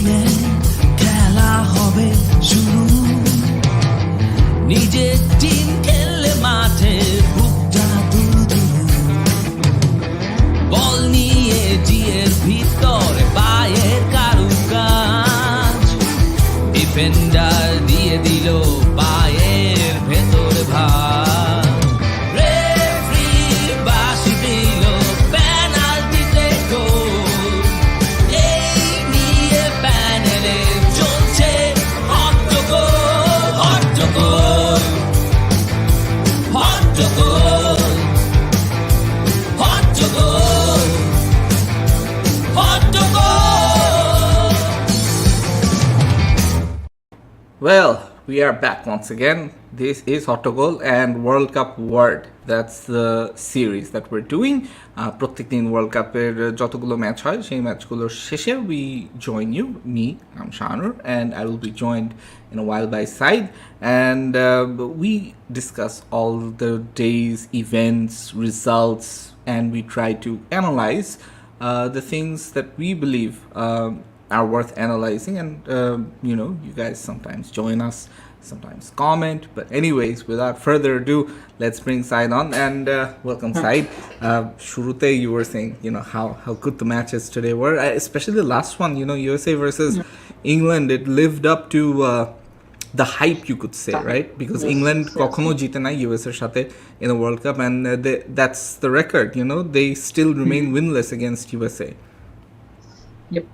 দিনে খেলা হবে শুরু নিজের টিম খেললে মাঠে বুকটা দুরু বল নিয়ে জিয়ের ভিতরে পায়ের কারুকাজ ডিফেন্ডার দিয়ে দিল পায়ের ভেতরে ভাগ রেফারি বাঁশি দিল পেনাল্টিতে গোল এই নিয়ে প্যানেলে চলছে হট্টগোল হট্টগোল হট্টগোল হট্টগোল হট্টগোল Well, we are back once again. This is Hotogol and World Cup World. That's the series that we're doing. প্রত্যেকদিন ওয়ার্ল্ড কাপের যতগুলো ম্যাচ হয় সেই ম্যাচগুলোর শেষে we join you, me, I'm Shanur, and I will be joined in a while by Said. And we discuss all the day's events, results, and we try to analyze the things that we believe are worth analyzing. And you guys sometimes join us, sometimes comment, but anyways, without further ado, let's bring Said on. And welcome, Said. Shurute, you were saying how good the matches today were, especially the last one, USA versus England. It lived up to the hype, you could say, right? Because England kokhono jite na US er sathe in a World Cup, and that's the record. They still remain winless against USA. Yep.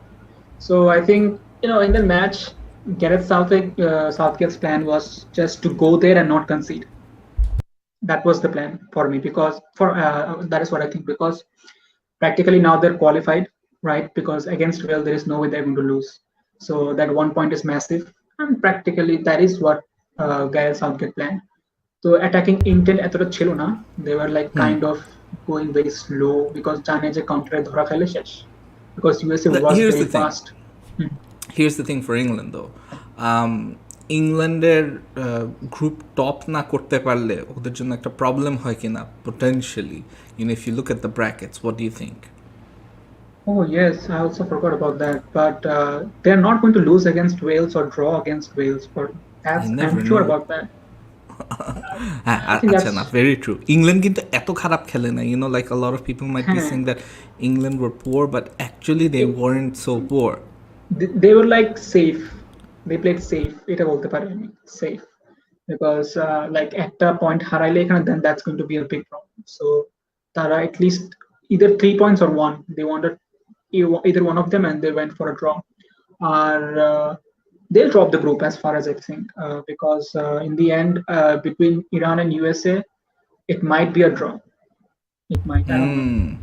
So I think in the match, Gareth Southgate's plan was just to go there and not concede. That was the plan for me, because that is what I think, because practically now they're qualified, right? Because against Wales there is no way they're going to lose. So that 1 point is massive, and practically that is what Gareth Southgate planned. So attacking intent etota chilo na, they were like kind of going very slow because jane je counter dhora khele shesh, because USA was very fast. Here's the thing for England though. ইংল্যান্ডের group top না করতে পারলে ওদের জন্য একটা problem হয় কিনা potentially, if you look at the brackets. What do you think? Oh yes, I also forgot about that. But they're not going to lose against Wales or draw against Wales. But I'm sure about that. আচ্ছা না, very true. England কিন্তু এত খারাপ খেলে না, like a lot of people might be saying that England were poor, but actually they weren't so poor. They were like safe. They played safe. এটা বলতে পারি আমি, safe, because like একটা point হারাইলে এখানে, then that's going to be a big problem. So তারা at least either 3 points or 1, they wanted either one of them, and they went for a draw. Or they'll drop the group as far as I think, because in the end, between Iran and USA, it might be a draw. It might. I don't know.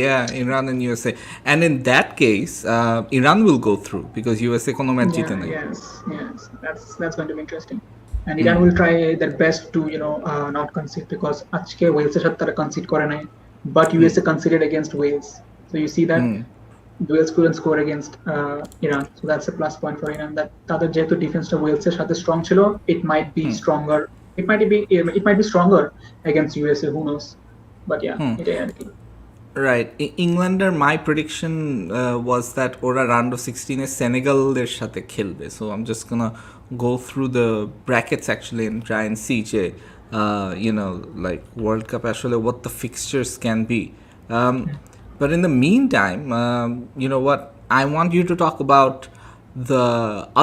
Yeah, Iran and USA. And in that case, Iran will go through because USA kono match jite na. Yes. That's going to be interesting. And Iran will try their best to not concede, because আজকে Wales এর সাথে তারা concede করে নাই, but USA conceded against Wales. So you see that Wales couldn't score against Iran. So that's a plus point for Iran. That তাদের যেহেতু ডিফেন্সটা Wales এর সাথে strong ছিল, it might be stronger. It might be stronger against USA. Who knows? But yeah, এটাই আর কি. Right. Englander, my prediction was that ওরা round of 16 এ সেনেগালের সাথে খেলবে. So I'm just gonna go through the brackets actually and try and see like World Cup actually what the fixtures can be. But in the meantime, what I want you to talk about the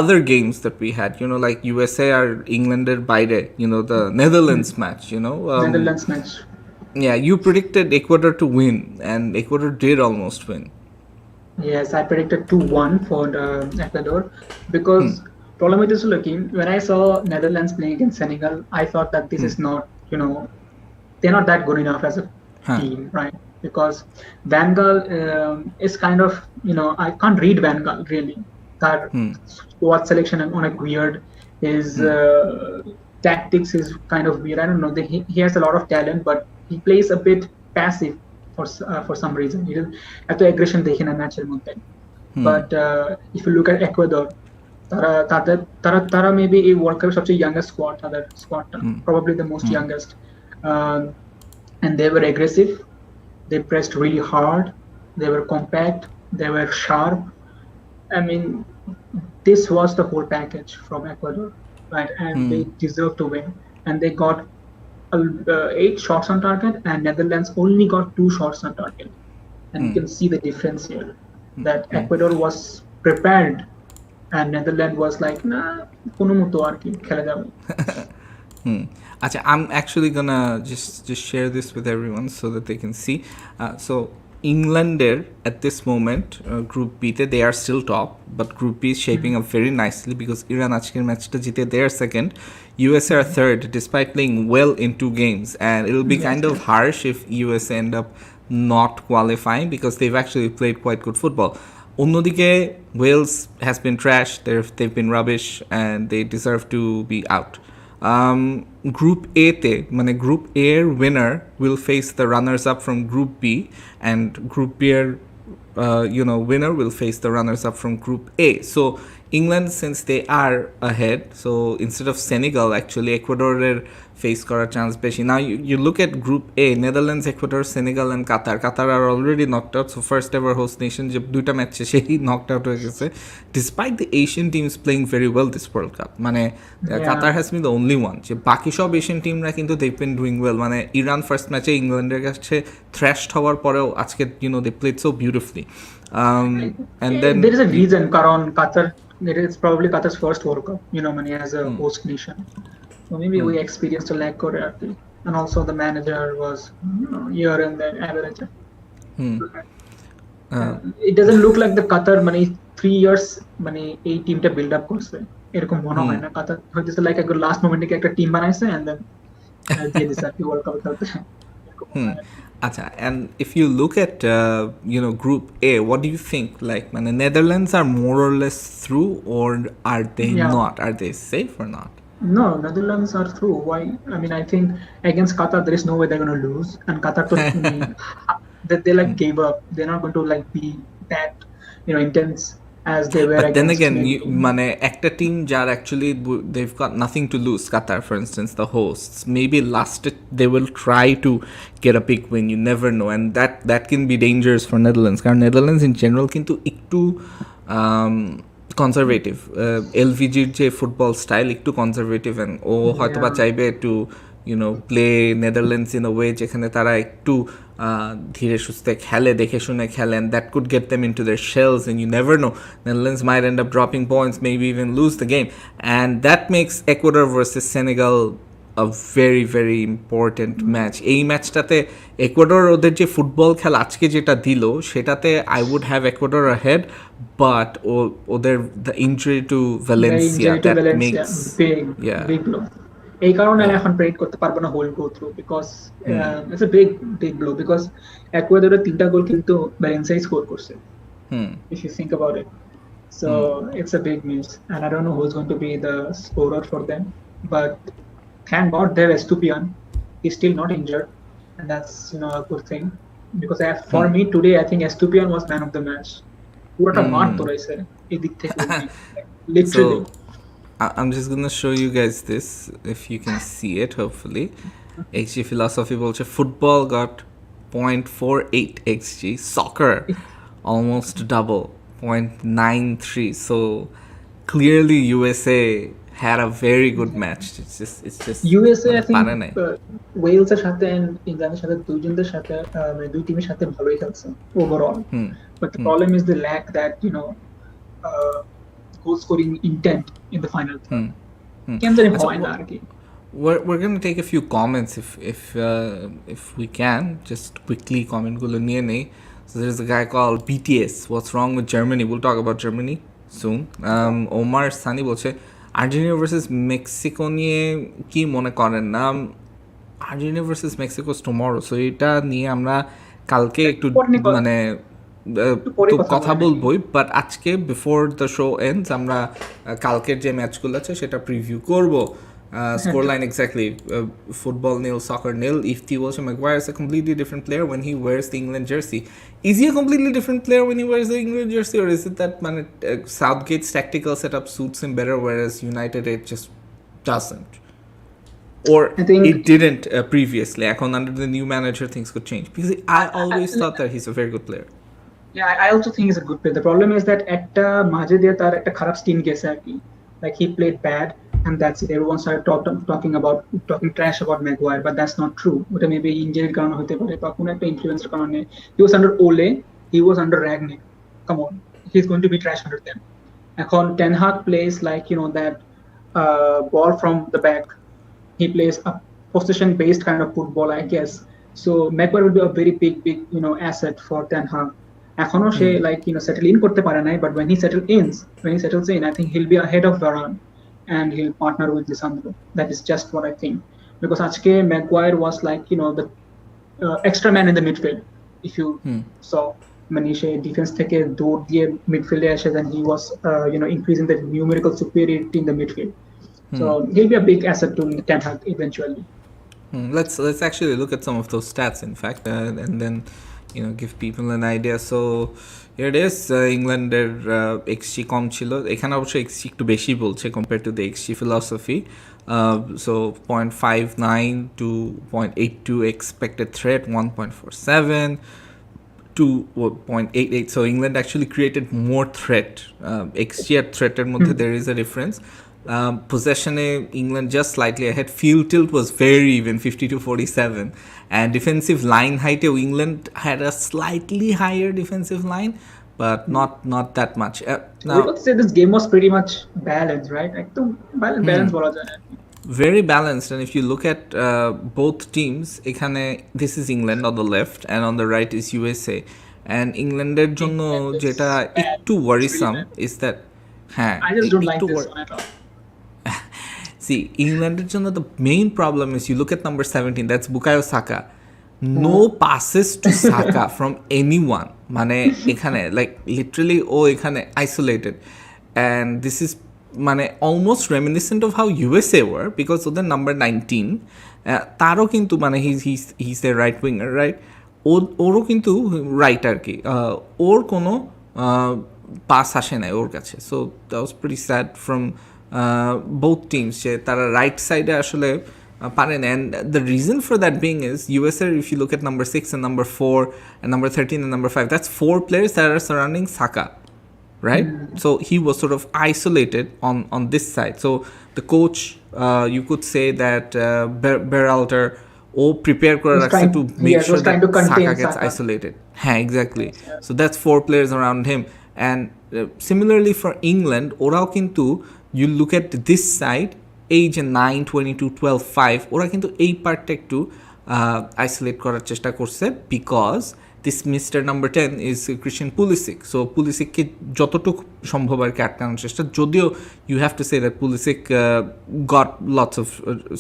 other games that we had, like USA or Englander বাইরে, the Netherlands match, Netherlands match. Yeah, you predicted Ecuador to win, and Ecuador did almost win. Yes, I predicted 2-1 for Ecuador, because problem with this, when I saw Netherlands playing against Senegal, I thought that this is not, they're not that good enough as a team, right? Because Van Gaal is kind of, I can't read Van Gaal really. That squad selection and weird. His tactics is kind of weird. I don't know. He has a lot of talent, but he plays a bit passive for some reason. He doesn't have the aggression দেখি না ম্যাচের মধ্যে. But if you look at Ecuador, তারা maybe a World Cup সবচেয়ে youngest squad, তাদের squadটা probably the most youngest, and they were aggressive. They pressed really hard. They were compact. They were sharp. I mean, this was the whole package from Ecuador, right? And they deserved to win. And they got 8 shots on target, and Netherlands only got 2 shots on target. And you can see the difference here that Ecuador was prepared, and Netherlands was like, nah, কোনো মতো আর কি খেলে যাবে। Acha, I'm actually gonna just share this with everyone so that they can see. So England at this moment, Group B, they are still top, but Group B is shaping up very nicely because Iran আজকের ম্যাচটা জিতে they are second, USA are third despite playing well in 2 games, and it'll be kind of harsh if USA end up not qualifying because they've actually played quite good football. অন্যদিকে Wales has been trash, they've been rubbish, and they deserve to be out. Group A মানে Group A winner will face the runners up from Group B, and Group B winner will face the runners up from Group A. So England, since they are ahead, so instead of Senegal, actually Ecuador face করার chance বেশি. Now you look at Group A, Netherlands, Ecuador, Senegal and Qatar. Qatar are already knocked out, so first ever host nation যে দুইটা ম্যাচে সেই knocked out হয়ে গেছে. Despite the Asian teams playing very well this World Cup, মানে Qatar has been the only one যে বাকি সব Asian টিমরা কিন্তু they've been doing well. মানে ইরান ফার্স্ট ম্যাচে ইংল্যান্ডের কাছে thrashed হওয়ার পরেও আজকে they played so beautifully. And then there is a reason কারণ Qatar, it is probably Qatar's first World Cup, as a host nation. So maybe we experienced a lack of it, and also the manager was year and then average. It doesn't look like the Qatar 3 years এই টিমটা build up করছে এরকম মনে হয় না। Qatar হচ্ছে like একটা last মোমেন্টে একটা টিম বানাইছে and then দিয়ে দিছে কি ওয়ার্ল্ড কাপ খেলতে। Acha, and if you look at Group A, what do you think? Like, Netherlands are more or less through, or are they not? Are they safe or not? No, Netherlands are through. Why? I mean, I think against Qatar there is no way they're going to lose, and Qatar that they gave up. They're not going to be that intense as they were. But then again, একটা team যার actually they've got nothing to lose. Qatar, for instance, the hosts, maybe they will try to get a big win. You never know, and that can be dangerous for Netherlands. Because Netherlands in general কিন্তু একটু conservative, এলভিজির যে football style একটু conservative, and ও হয়তো বা চাইবে একটু play Netherlands in a way যেখানে তারা একটু ধীরে সুস্থে খেলে, দেখে শুনে খেলে, and that could get them into their shells, and you never know, Netherlands might end up dropping points, maybe even lose the game, and that makes Ecuador versus Senegal a very very important match. এই ম্যাচটাতে Ecuador ওদের যে football খেলা আজকে যেটা দিল সেটাতে I would have Ecuador ahead, but ওদের the injury to Valencia that makes big blow. এই কারণে এখন প্রেডিক্ট করতে পারবো না whole go through, because it's a big blow, because একুয়েডরের 3টা গোল কিন্তু ভ্যালেন্সিয়া স্কোর করছে, if you think about it. So it's a big miss, and I don't know who's going to be the scorer for them, but thank God they have Estupiñán. He's still not injured, and that's a good thing, because for me today I think Estupiñán was man of the match. What a মার তোরাইছে এই দিক থেকে, literally. So I'm just gonna show you guys this, if you can see it, hopefully. XG philosophy বলছে football got 0.48 XG, soccer almost double, 0.93. So clearly USA had a very good match. It's just USA I think Wales এর সাথে and ইংল্যান্ডের সাথে দুইজনের সাথে দুই টিমের সাথে ভালোই খেলছে overall, but the problem is the lack that goal scoring intent in the final third. We're going to take a few comments if we can, just quickly comment gulo niye nei. So there's a guy called BTS, what's wrong with Germany? We'll talk about Germany soon. Omar Sani bolche Argentina versus Mexico niye ki mone koren na? Argentina versus Mexico is tomorrow, so এটা নিয়ে আমরা কালকে একটু তো কথা বলবোই, but আজকে before the show ends আমরা কালকের যে ম্যাচগুলো আছে সেটা প্রিভিউ করব. Score line exactly, football nil, soccer nil. Ifti বলছে Maguire is a completely different player when he wears the England jersey. Is he a completely different player when he wears the England jersey, or is it that Southgate's tactical setup suits him better, whereas United it just doesn't? Or it didn't previously. Under the new manager things could change, because I always thought that he's a very good player. Yeah, I also think he's a good player. The problem is that একটা মাঝে দিয়ে তার একটা খারাপ স্টিন গেছে আর কি। Like he played bad and that's it. Everyone started talking trash about Maguire, but that's not true. ওটা maybe injury কারণে হতে পারে বা কোনো একটা ইনফ্লুয়েন্সের কারণে। He was under Ole, he was under Ragnick. Come on, he's going to be trash under them. এখন Ten Hag plays like that ball from the back. He plays a possession-based kind of football, I guess. So Maguire will be a very big asset for Ten Hag. এখনো সে settle in করতে পারে নাই, but when he settles in, I think he'll be ahead of Varane and he'll partner with Lisandro. That is just what I think. Because আজকে Maguire was the extra man in the midfield. If you saw, মানে সে defence থেকে দৌড় দিয়ে মিডফিল্ডে আসে, then he was increasing the numerical superiority in the midfield. So he'll be a big asset to Ten Hag eventually. Let's actually look at some of those stats, in fact, and then give people an idea. So here it is. Englander XG কম ছিল, এখানে অবশ্য XG একটু বেশি বলছে compared to the XG philosophy. So 0.59 to 0.82 expected threat, 1.47 to 0.88. So England actually created more threat. XG at threat এর মধ্যে there is a difference. Possession England just slightly ahead. Field tilt was very even, 50-47, and defensive line height England had a slightly higher defensive line, but not that much. Now, we would say this game was pretty much balanced, right? Balance বলা যায়। Very balanced, and if you look at both teams, এখানে this is England on the left and on the right is USA, and Englanদের জন্য যেটা একটু worrisome is that I just don't like this one at all. See, England's the main problem is you look at number 17, that's Bukayo Saka. No passes to Saka from anyone. Mane ekhane, like literally ekhane isolated. And this is almost reminiscent of how USA were, because of the number 19. Taro kintu he's the right winger, right? Oro kintu right আর কি, ওর কোনো pass আসে নাই ওর কাছে. So that was pretty sad from both teams যে তারা right সাইডে আসলে পারেন. And the reason for that being is USA, if you look at number 6 and number 4 and number 13 and number 5, that's 4 players that are surrounding Saka, right? So he was sort of isolated on this side. So the coach, you could say that Berhalter prepare করা রাখছে to make sure that Saka gets isolated. Exactly. So that's 4 players around him. And similarly for England, ওরাও কিন্তু you look at this side, age 9, 22, 12, 5, ওরা কিন্তু এই পার্টটা একটু isolate করার চেষ্টা করছে, because this Mr. number 10 is Christian Pulisic. So Pulisicকে যতটুকু সম্ভব আর কি আটকানোর চেষ্টা, যদিও you have to say that Pulisic got lots of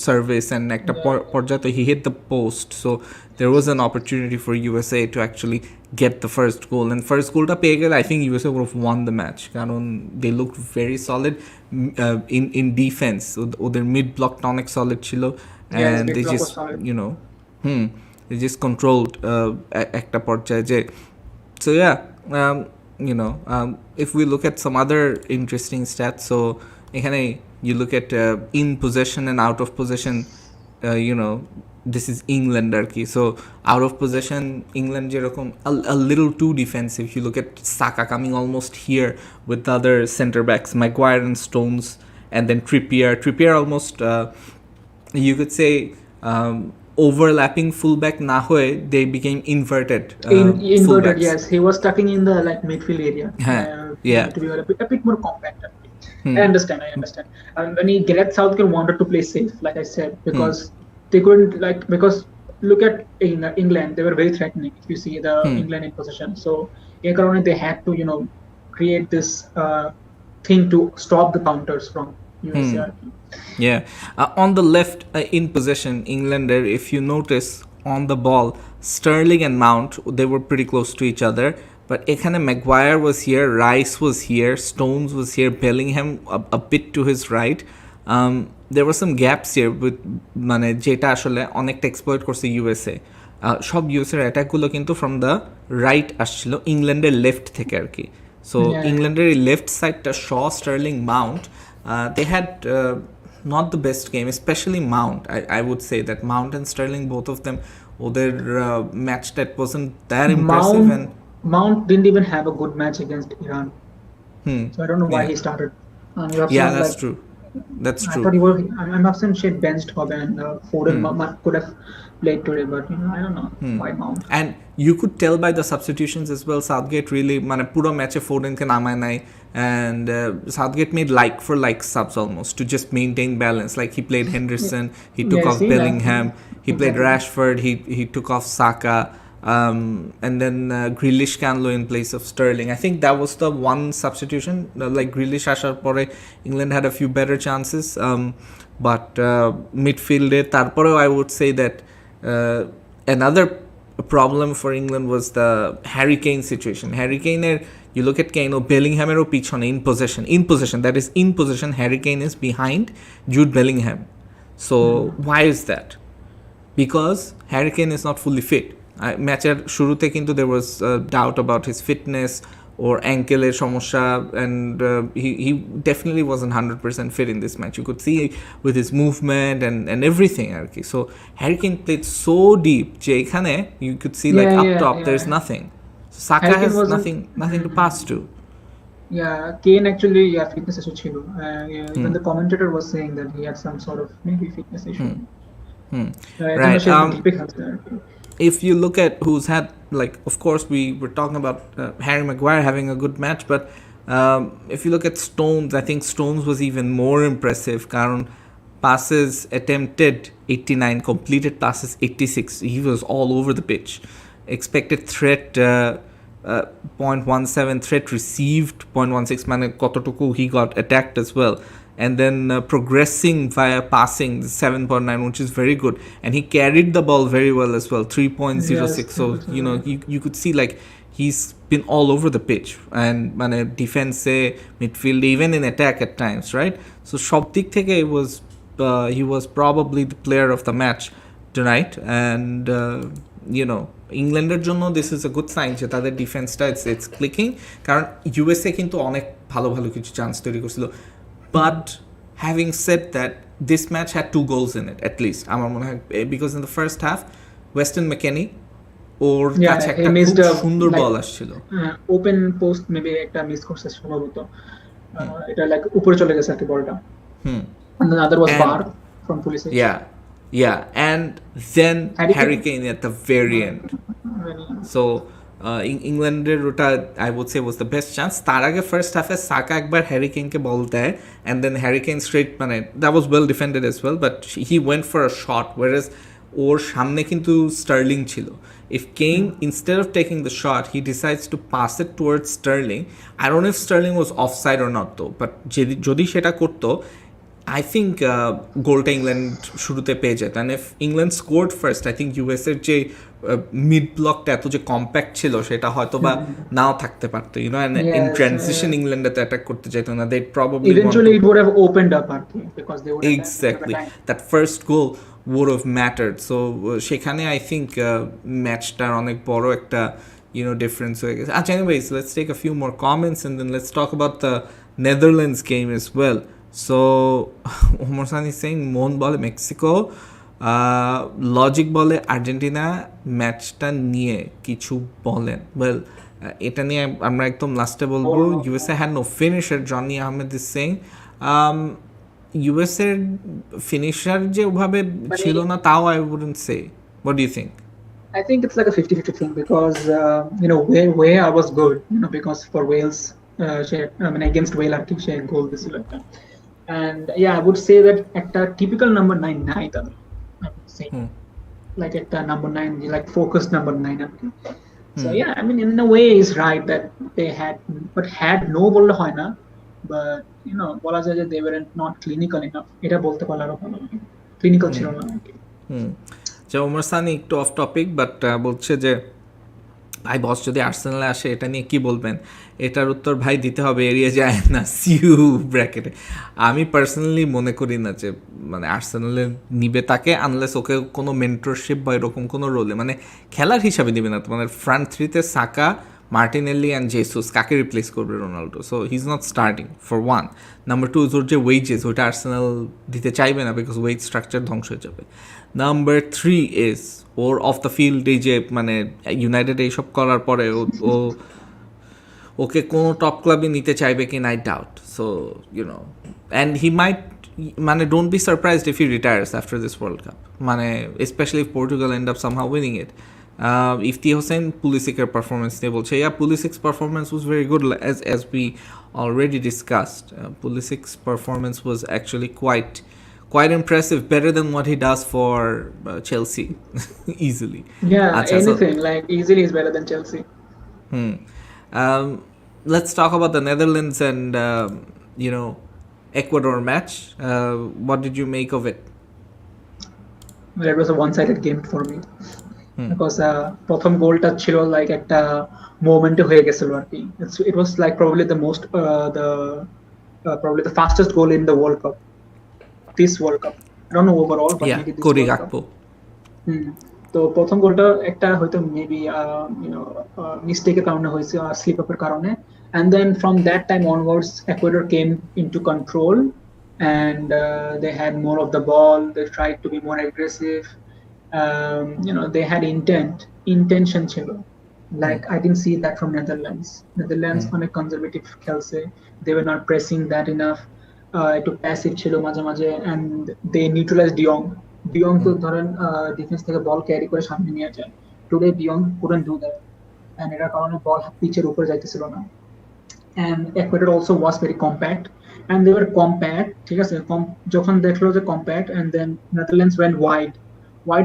service and একটা পর্যায়ে he hit the post, so there was an opportunity for USA to actually get the first goal, and first goalটা পেয়ে গেলে I think USA would have won the match, কারণ they looked very solid in defense. ওদের mid blockটা অনেক solid ছিল, and they just they just controlled একটা পর্যায়ে যে. So yeah, if we look at some other interesting stats, so এখানে you look at in possession and out of possession, this is England আর কি. So out of possession England যেরকম a little too defensive. You look at Saka coming almost here with the other center backs, Maguire and Stones, and then Trippier almost you could say overlapping fullback na hoye they became inverted fullbacks. Yes, he was tucking in the midfield area. To be a bit more compact. I understand. And when Gareth Southgate wanted to play safe, like I said, because they couldn't, because look at England, they were very threatening if you see the England in possession. So they had to create this thing to stop the counters from USA. On the left in possession, Englander, if you notice on the ball, Sterling and Mount, they were pretty close to each other, but ekhane Maguire was here, Rice was here, Stones was here, Bellingham a bit to his right. There were some gaps here with যেটা আসলে অনেকটা exploit করছে USA. সব ইউএসএর অ্যাটাকগুলো কিন্তু from the right আসছিল, ইংল্যান্ডের left থেকে আর কি. সো ইংল্যান্ডের এই লেফট সাইডটা Shaw, Sterling, Mount, they had not the best game, especially Mount. I would say that Mount and Sterling, both of them, their match that wasn't that impressive. Mount didn't even have a good match against Iran. So I don't know why Yeah. he started. And you have Yeah, seen that's like true. That's I true. thought he was. I'm not saying she benched Hobe and Foden could have played today, but I don't know why Mount. And you could tell by the substitutions as well. Southgate really, মানে পুরো ম্যাচে ফোর্ডেনকে নামায় নাই, and Southgate made like for like subs almost to just maintain balance. Like he played Henderson, he took Yeah, I off see that. Bellingham, he played Exactly. Rashford, he took off Saka, and then Grealish Canlo in place of Sterling. I think that was the one substitution. Like Grealish আসার পরে England had a few better chances, but midfielder তারপরেও I would say that another problem for England was the Harry Kane situation. Harry Kane, you look at Kane, Bellingham pichone in possession, that is in possession, Harry Kane is behind Jude Bellingham. So why is that? Because Harry Kane is not fully fit. ম্যাচের শুরুতে কিন্তু there was doubt about his fitness or ankle সমস্যা, and he definitely wasn't 100% fit in this match. You could see with his movement and everything আর কি. So Harry Kane played so deep যে এখানে you could see like up top there's nothing. So Saka Harry Kane has wasn't- nothing to pass to. Yeah, Kane actually fitness issue ছিল. Even the commentator was saying that he had some sort of maybe fitness issue. Right. Deep খেলছে আর কি। If you look at who's had, like, of course we were talking about Harry Maguire having a good match, but if you look at Stones, I think Stones was even more impressive. কারণ passes attempted 89, completed passes 86. He was all over the pitch. Expected threat 0.17, threat received 0.16, মানে কতটুকু he got attacked as well. And then progressing via passing 7.9, which is very good, and he carried the ball very well as well, 3.06. So you could see like he's been all over the pitch, and defense, midfield, even in attack at times, right? So সব দিক থেকে he was probably the player of the match tonight, and ইংল্যান্ডের জন্য this is a good sign যে তাদের ডিফেন্সটা it's clicking, কারণ USA কিন্তু অনেক ভালো ভালো কিছু চান্স তৈরি করছিল। But having said that, this match had 2 goals in it at least. আমার মনে হয়, because in the first half, Weston McKennie ওর কাছে একটা খুব সুন্দর বল আসছিল, ওপেন পোস্ট মেবি একটা মিস করছে সম্ভবত, এটা লাইক উপরে চলে গেছে আর কি বলটা। And the other was Bar from Pulisic. Yeah, and then Harry Kane at the very end. So ইংল্যান্ডের ওটা I would say was the best chance. তার আগে ফার্স্ট হাফে সাকা একবার হ্যারি কেইনকে বল দেয়, and then Harry Kane straight, that was well defended as well, but he went for a shot, ওয়ারেজ ওর সামনে কিন্তু স্টার্লিং ছিল। If Kane, instead of taking the shot, he decides to pass it towards Sterling. I don't know if Sterling was offside or not though, but যদি সেটা করতো, I think গোলটা England শুরুতে পেয়ে যেত। And if England scored first, I think ইউএসের যে mid ব্লকটা এত যে কম্প্যাক্ট ছিল সেটা হয়তো বা নাও থাকতে পারতো, ইন ট্রানজিশন ইংল্যান্ড এত অ্যাটাক করতে চাইতো না। They probably eventually it would have opened up because they would have exactly that first goal would have mattered. So সেখানে I think ম্যাচটার অনেক বড় একটা difference হয়ে গেছে। আচ্ছা, anyways, let's take a few more comments and then let's talk about the Netherlands game as well. So Omar San is saying Mohan bole Mexico, logic বলে Argentina ম্যাচটা নিয়ে কিছু বলেন। ওয়েল, এটা নিয়ে আমরা একদম লাস্টে বলবো। USA had no finisher, Johnny Ahmed is saying ইউএসএর ফিনিশার যে ওভাবে ছিল না, তাও I wouldn't say. What do you think? I think it's like a 50-50 thing because where I was good, because for Wales, against Wales I think she had goal this like that. And yeah, I would say that at a typical number 9 night, I would say like at the number 9, like focused number 9. So yeah, I mean, in a way, he's right that they had no ball hoy na, but bola jay they were not clinical enough. Eta bolte পারলো ভালো, clinical ছিল না। যে ওমর সানি একটু of topic, but বলছে যে ভাই বস যদি আর্সেনালে আসে এটা নিয়ে কি বলবেন? এটার উত্তর ভাই দিতে হবে, এড়িয়ে যায় না, সিউ ব্র্যাকেটে। আমি পার্সোনালি মনে করি না যে আর্সেনালে নিবে তাকে, আনলেস ওকে কোনো মেন্টরশিপ বা এরকম কোনো রোলে, খেলার হিসাবে দিবে না। ফ্রন্ট থ্রিতে সাকা, মার্টিনেল্লি অ্যান্ড জেসুস কাকে রিপ্লেস করবে Ronaldo? So he is not starting for one. Number two, ওর যে ওয়েজেস ওইটা আর্সেনাল দিতে চাইবে না, বিকজ ওয়েজ স্ট্রাকচার ধ্বংস হয়ে যাবে। Number three is or of the field, এই যে মানে ইউনাইটেড এইসব করার পরে ও ওকে কোনো টপ ক্লাবে নিতে চাইবে কি না, I doubt. So you know, and he might, মানে don't be surprised if he retires after this world cup, মানে specially if Portugal end up somehow winning it. Ifti Hossain পুলিসিকের পারফরমেন্স নিয়ে বলছে, Pulisic's performance was very good, as we already discussed. Pulisic's performance was actually quite impressive, better than what he does for Chelsea easily. Yeah, Achha, anything like easily is better than Chelsea. Let's talk about the Netherlands and Ecuador match. What did you make of it? Well, it was a one-sided game for me. Because প্রথম গোলটা ছিল like একটা মোমেন্টে হয়ে গেছিল আর কি। It was like probably the most probably the fastest goal in the World Cup, this World Cup. I don't know overall, but maybe this Kori World Gakpo. তো প্রথম গোলটা একটা হয়তো মেবি মিস্টেকের কারণে হয়েছে আর স্লিপ আপের কারণে, and then from that time onwards Ecuador came into control and they had more of the ball, they tried to be more aggressive. They had intention ছিল, like I didn't see that from Netherlands অনেক conservative খেলছে, they were not pressing that enough, একটু passive ছিল মাঝে মাঝে, and they neutralized De Jong তো ধরেন defence থেকে বল ক্যারি করে সামনে নিয়ে যায়, today De Jong couldn't do that, and এটার কারণে বল পিচের উপরে যাইতেছিল না। and Ecuador also was very compact, and they were compact, ঠিক আছে, যখন দেখলো যে compact, and then Netherlands went wide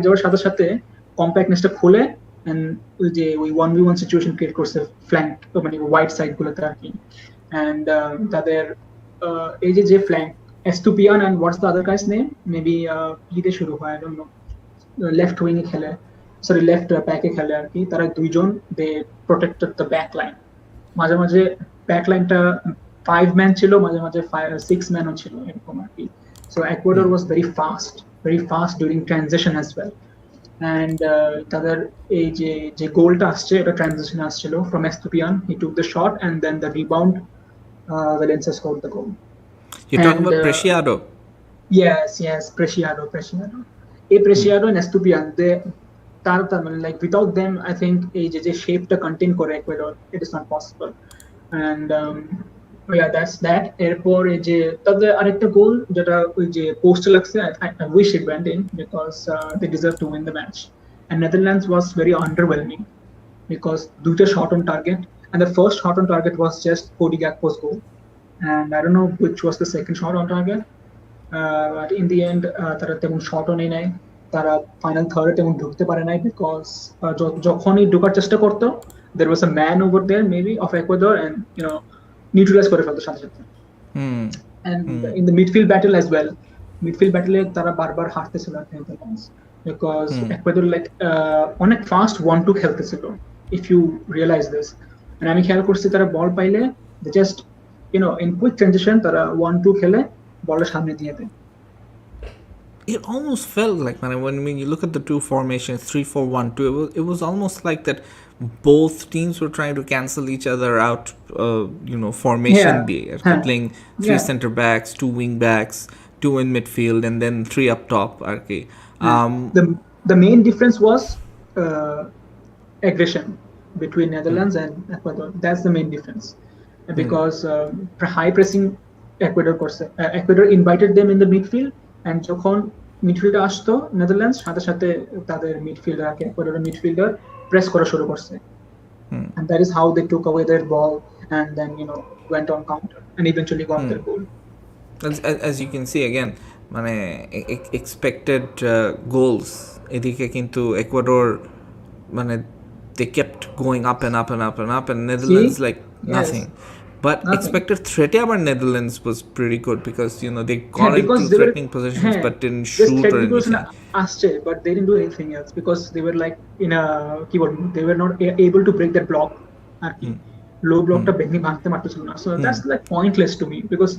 যাওয়ার সাথে সাথে কম্প্যাক্টনেসটা খুলে এন্ড ওই যে ওই 1v1 সিচুয়েশন ক্রিয়েট করছে ফ্ল্যাঙ্ক, মানে ওয়াইড সাইড গুলোতে আর কি। এন্ড তাদের এই যে flank Estupiñán and what's the other guy's name, maybe পিতে শুরু হয়, I don't know, left wing এ খেলে, সরি লেফট ব্যাকে খেলে আর কি, তারা দুইজন they protected the back line, মাঝে মাঝে ব্যাক লাইনটা 5 ম্যান ছিল, মাঝে মাঝে 6 ম্যানও ছিল এরকম আর কি। So Ecuador was very fast during transition as well, and তাদের এই যে গোলটা আসছে এটা ট্রানজিশন আসছিল from Estupiñán, he took the shot and then the rebound, Valencia scored the goal. You're talking about Preciado? Yes, Preciado and Estupiñán, they মানে like without them I think এই যে শেপটা কন্টেইন করে Ecuador, it is not possible, and that's that. এরপর এই যে তাদের আরেকটা গোল যেটা ওই যে পোস্টে লাগছে, I wish it went in because they deserve to win the match, and Netherlands was very underwhelming because দুইটা shot on target, and the first shot on target was just Cody Gakpo's goal, and I don't know which was the second shot on target, but in the end তারা তেমন শটও নেই নাই, তারা final থার্ডে তেমন ঢুকতে পারে নাই বিকজ যখনই ঢোকার চেষ্টা করতো there was a man over there maybe of Ecuador, and neutralise করে ফেলতো সাথে সাথে। and in the midfield battle as well, midfield battle এ তারা বারবার হারতেছিল Netherlands because Ecuador like অনেক fast 1-2 খেলতেছিল, if you realize this, and আমি খেয়াল করছি তারা বল পাইলে they just in quick transition তারা 1-2 খেলে বলের সামনে দিয়ে দেয়। It almost felt like, when you look at the two formations, 3-4-1-2, it was almost like that both teams were trying to cancel each other out, formation playing 3 center backs, 2 wing backs, 2 in midfield, and then 3 up top. Okay. The main difference was aggression between Netherlands and Ecuador. That's the main difference, because high pressing Ecuador invited them in the midfield, and যখন মিডফিল্ডে আসতো Netherlands সাথে সাথে তাদের মিডফিল্ডারকে Ecuador midfielder press করা শুরু করছে, and that is how they took away their ball and then went on counter and eventually got their goal. As you can see again, মানে expected goals এদিকে কিন্তু Ecuador মানে they kept going up and up and up and up, and Netherlands like nothing. But expected threat abar Netherlands was pretty good because they got into threatening positions but didn't shoot or anything. But they didn't do anything else because they were like in a keyboard. They were not able to break that block. Low block ta bhenge bhangte marteছিল না. So that's like pointless to me because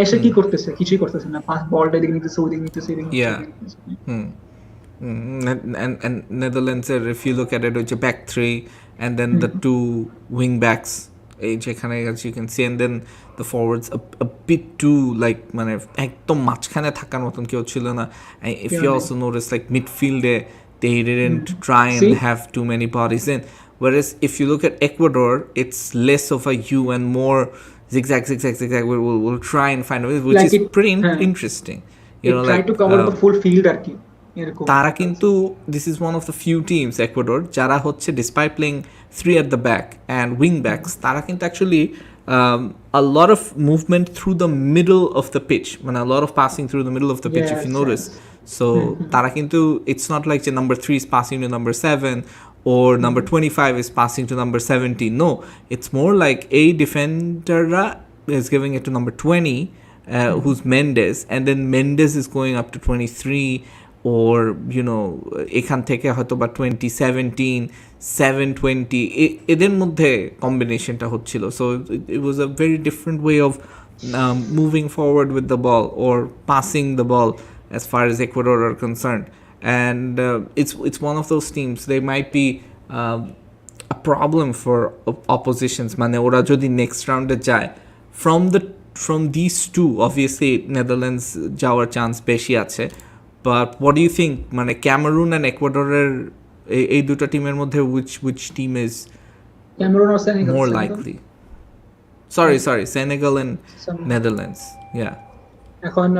এসে কি করতেছে, কিছুই করতেছে না, pass বলটা দিকে নিতেছে, ওদিকে নিতেছে। And Netherlands, if you look at it, it's a back three, and then the two wing backs এই যেখানে as you can see, and then the forwards a bit too like মানে একদম মাঝখানে থাকার মতন কেউ ছিল না. If you also notice like midfield they didn't try and have too many bodies in, whereas if you look at Ecuador, it's less of a U and more zigzag. We'll try and find a way, which like is pretty interesting. You know, try to cover the full field আর কি. তারা কিন্তু this is one of the few teams, Ecuador, যারা হচ্ছে despite playing 3 at the back and wing backs, তারা কিন্তু actually a lot of movement through the middle of the pitch, মানে a lot of passing through the middle of the pitch, if you notice. So তারা কিন্তু it's not like the number 3 is passing to number 7 or number 25 is passing to number 17. No, it's more like a defender is giving it to number 20, who's Mendes, and then Mendes is going up to 23, or you know এখান থেকে হয়তো বা 2017 720 এদের মধ্যে কম্বিনেশনটা হচ্ছিল. So it was a very different way of moving forward with the ball or passing the ball as far as Ecuador are concerned. And it's one of those teams, they might be a problem for oppositions. মানে ওরা যদি next round যায় from these two, obviously Netherlands যাওয়ার chance বেশি আছে. But what do you think, মানে Cameroon and Ecuador এই দুটো টিমের মধ্যে which team is Cameroon or Senegal? More likely? Sorry, Senegal and Netherlands. Yeah. এখন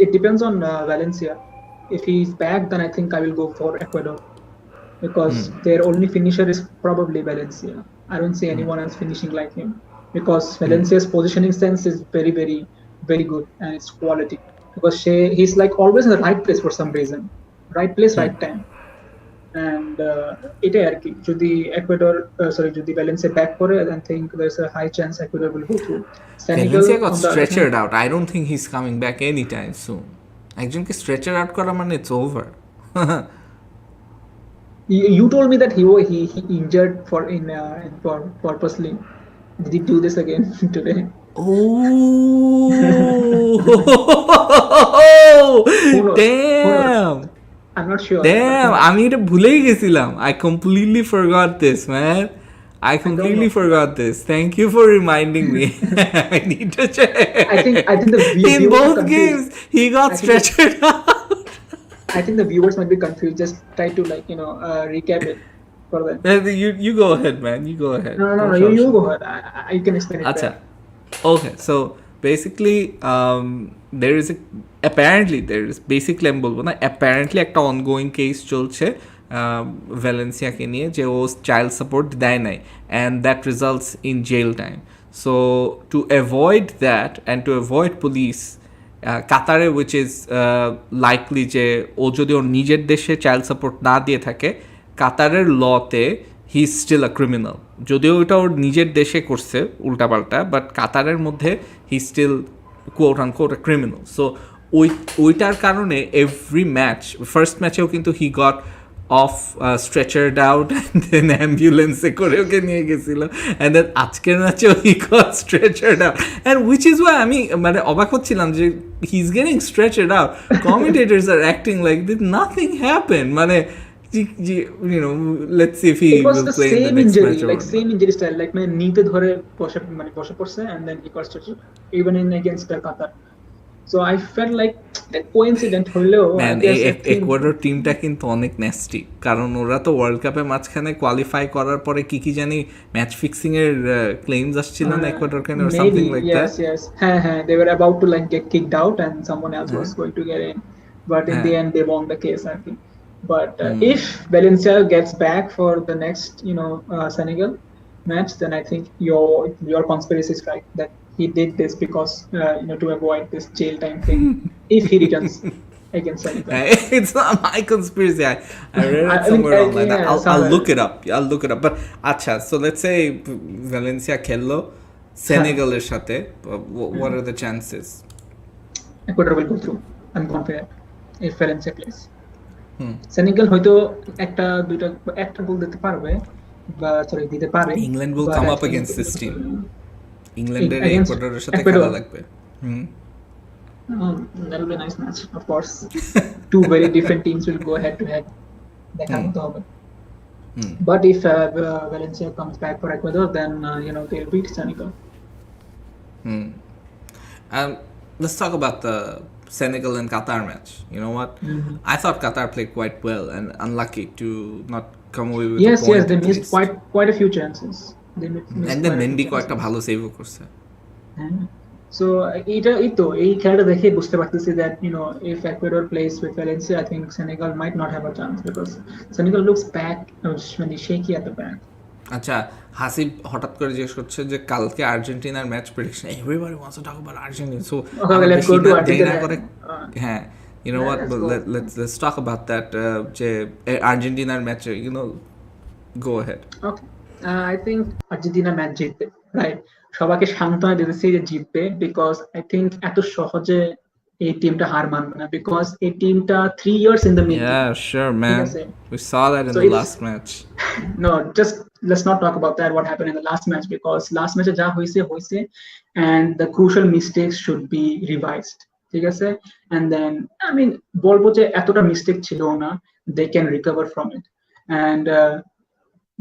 it depends on Valencia. If he's back, then I think I will go for Ecuador, because their only finisher is probably Valencia. I don't see anyone else finishing like him, because Valencia's positioning sense is very, very, very good, and it's quality. Because he's like always in the right place for some reason, right place, right time. And এটা আর কি, যদি Ecuador যদি Valencia back করে, I think there's a high chance Ecuador will go through. Valencia got stretchered out. I don't think he's coming back anytime soon. একজনকে stretcher out করা মানে it's over. You told me that he injured for purposely. Did he do this again today? Oh, damn! I'm not sure. Damn, আমি এটা ভুলেই গেছিলাম. I completely forgot this, man. I completely forgot this. Thank you for reminding me. I need to check. I think the in both games he got stretchered out. I think the viewers might be confused. Just try to recap it for them. You go ahead, man. You go ahead. No. You go ahead. I can explain it. Acha. Okay, so basically there is basically আমি বলবো না, apparently একটা ongoing case চলছে ভ্যালেন্সিয়াকে নিয়ে, যে ও child support দেয় নাই, and that results in jail time. So to avoid that and to avoid police, কাতারে which is likely যে ও যদি ওর নিজের দেশে চাইল্ড সাপোর্ট না দিয়ে থাকে, কাতারের লতে he is still a criminal. যদিও ওটা ওর নিজের দেশে করছে উল্টাপাল্টা, বাট কাতারের মধ্যে he still quote unquote a criminal. So ওইটার কারণে এভরি ম্যাচ, ফার্স্ট ম্যাচেও কিন্তু he got of stretchered out and then অ্যাম্বুলেন্সে করে ওকে নিয়ে গেছিল, অ্যান্ড দেন আজকের ম্যাচেও he got stretchered out, and which is why আমি মানে অবাক হচ্ছিলাম যে he is getting stretchered out, commentators are acting like this nothing happen. মানে you know, let's see if he will play in the next match. Like same injury style, like my knee te dhore বসে পড়ছে, and then he got stretchered even in against Qatar. So I felt like a coincidence হলেও Ecuador টিমটা কিন্তু অনেক nasty, কারণ ওরা তো world কাপে মাঝখানে কোয়ালিফাই করার পরে কি জানি ম্যাচ ফিক্সিং এর ক্লেইমস আসছিল না Ecuador কেন or something like that. Yes. They were about to like get kicked out and someone else was going to get in, but in the end they won the case, I think. But if Valencia gets back for the next, Senegal match, then I think your conspiracy is right, that he did this because to avoid this jail time thing. If he returns against Senegal, it's not my conspiracy. I read it somewhere online. I'll look it up. But acha, so let's say Valencia খেললো Senegal এর সাথে, what are the chances? Ecuador will go through. I'm confident if Valencia plays. Senegal হয়তো একটা গোল দিতে পারবে, বা দিতে পারে. England will come up against this team. ইংল্যান্ডের ইকুয়েডরের সাথে খেলা লাগবে. That will be a nice match, of course. Two very different teams will go head to head. দেখা তো হবে. But if Valencia comes back for Ecuador, then they'll beat Senegal. Let's talk about the Senegal and Qatar match. You know what? I thought Qatar played quite well and unlucky to not come away with a Yes, point. they at missed least. quite a few chances. They missed And then quite a few Mendy chances. কয়েকটা ভালো সেভও করছে। So এই খেলাটা দেখে বুঝতে পারতেছি that if Ecuador plays with Valencia, I think Senegal might not have a chance because Senegal looks back মানে shaky at the back. আচ্ছা, হাসিব হঠাৎ করে জিজ্ঞেস করছে যে কালকে আর্জেন্টিনার match prediction, everybody wants to talk about Argentina, so Okay, let's go to Argentina. হ্যাঁ, you know what, let's talk about that, যে আর্জেন্টিনার ম্যাচে, go ahead. Okay. I think Argentina match জিতবে, রাইট? সবাইকে সান্ত্বনা দিতেছি যে জিতবে, বিকজ আই থিঙ্ক এত সহজে এই টিমটা হার মানবে না, বিকজ এই টিমটা 3 years in the making. Yeah, sure, man. We saw that in So the it's- last match. No, just let's not talk about that, what happened in the last match, because last match যা হয়েছে and the crucial mistakes should be revised, ঠিক আছে? And then I mean বলবো যে এতটা mistake ছিল না, they can recover from it. And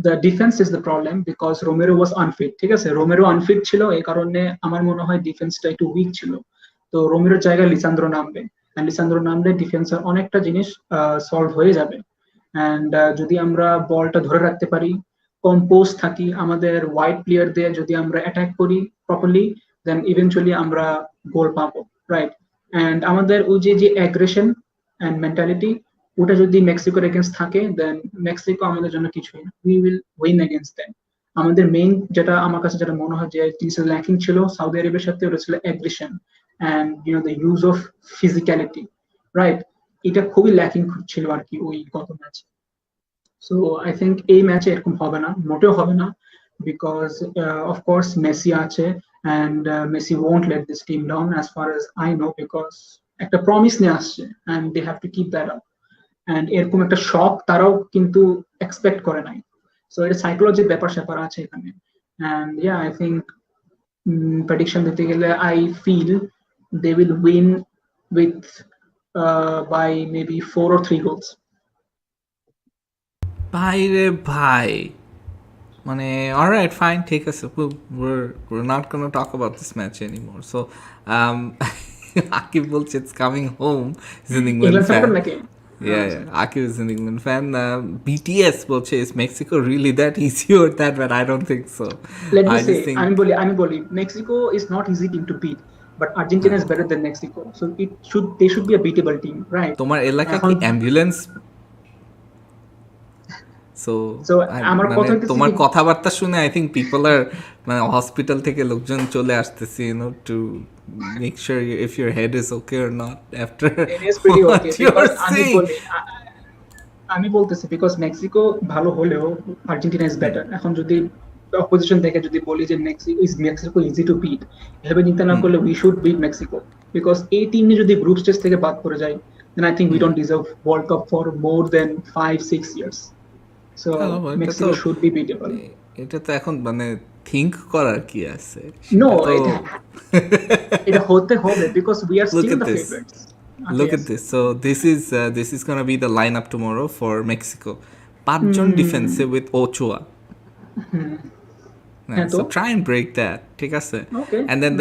the defense is the problem because Romero was unfit, ঠিক আছে? Romero unfit ছিল, এই কারণে আমার মনে হয় ডিফেন্সটা একটু উইক ছিল। তো রোমেরোর জায়গায় লিসান্দ্রো নামবে, লিসান্দ্রো নামলে ডিফেন্সের অনেকটা জিনিস সলভ হয়ে যাবে। অ্যান্ড যদি আমরা বলটা ধরে রাখতে পারি, কম্পোজ থাকি, আমাদের ওয়াইড প্লেয়ার দিয়ে যদি আমরা অ্যাটাক করি প্রপারলি, দেন ইভেনচুয়ালি আমরা গোল পাবো, রাইট? অ্যান্ড আমাদের ওই যে অ্যাগ্রেশন অ্যান্ড মেন্টালিটি, ওটা যদি মেক্সিকোর এগেনস্ট থাকে, দেন মেক্সিকো আমাদের জন্য কিছুই না, we will win against them. আমাদের মেইন যেটা আমার কাছে যেটা মনে হয় যে জিনিসটা ল্যাকিং ছিল সৌদি আরবের সাথে, ওটা ছিল aggression and the use of physicality, right? এটা খুবই ল্যাকিং ছিল আর কি ওই গত ম্যাচে। সো আই থিঙ্ক এই ম্যাচে এরকম হবে না, মোটেও হবে না, বিকজ অফকোর্স মেসি আছে and Messi won't let this team down as far as I know, because একটা প্রমিস নিয়ে আসছে and they have to keep that up, and এরকম একটা শক তারাও কিন্তু এক্সপেক্ট করে নাই। সো এটা সাইকোলজির ব্যাপার স্যাপার আছে এখানে। and yeah, I think prediction দিতে গেলে I feel they will win with by maybe 4 or 3 goals. ভাই মানে alright, fine, ঠিক আছে, we're not gonna talk about this match anymore. So Akib বলছে it's coming home, he's an England fan. Yeah, Akib is an England fan. BTS বলছে is Mexico really that easy or that, but I don't think so. Let me say, আমি বলি Mexico is not easy team to beat, but Argentina is better than Mexico, so they should be a beatable team, right? তোমার এলাকা কি ambulance? So আমার কথা তোমার কথাবার্তা শুনে I think people are মানে হসপিটাল থেকে লোকজন চলে আসতেছে, to make sure if your head is okay or not after it is pretty okay, because আমি বলতেছি because Mexico ভালো হলেও Argentina is better. এখন যদি অপোজিশন থেকে যদি বলি যে Mexico easy to beat, এভাবে চিন্তা না করলে we should beat Mexico, because এই টিম যদি গ্রুপ স্টেজ থেকে বাদ পড়ে যায়, then I think we don't deserve World Cup for more than 5-6 years. So Mexico should be beatable. এটা তো এখন মানে থিংক করার কি আছে? No, এটা হতে হবে because we are still the favorites. Look at this. So this is gonna be the lineup tomorrow for Mexico. 5 জন ডিফেন্সে with Ochoa. So try and break that. ঠিক আছে? Okay. And then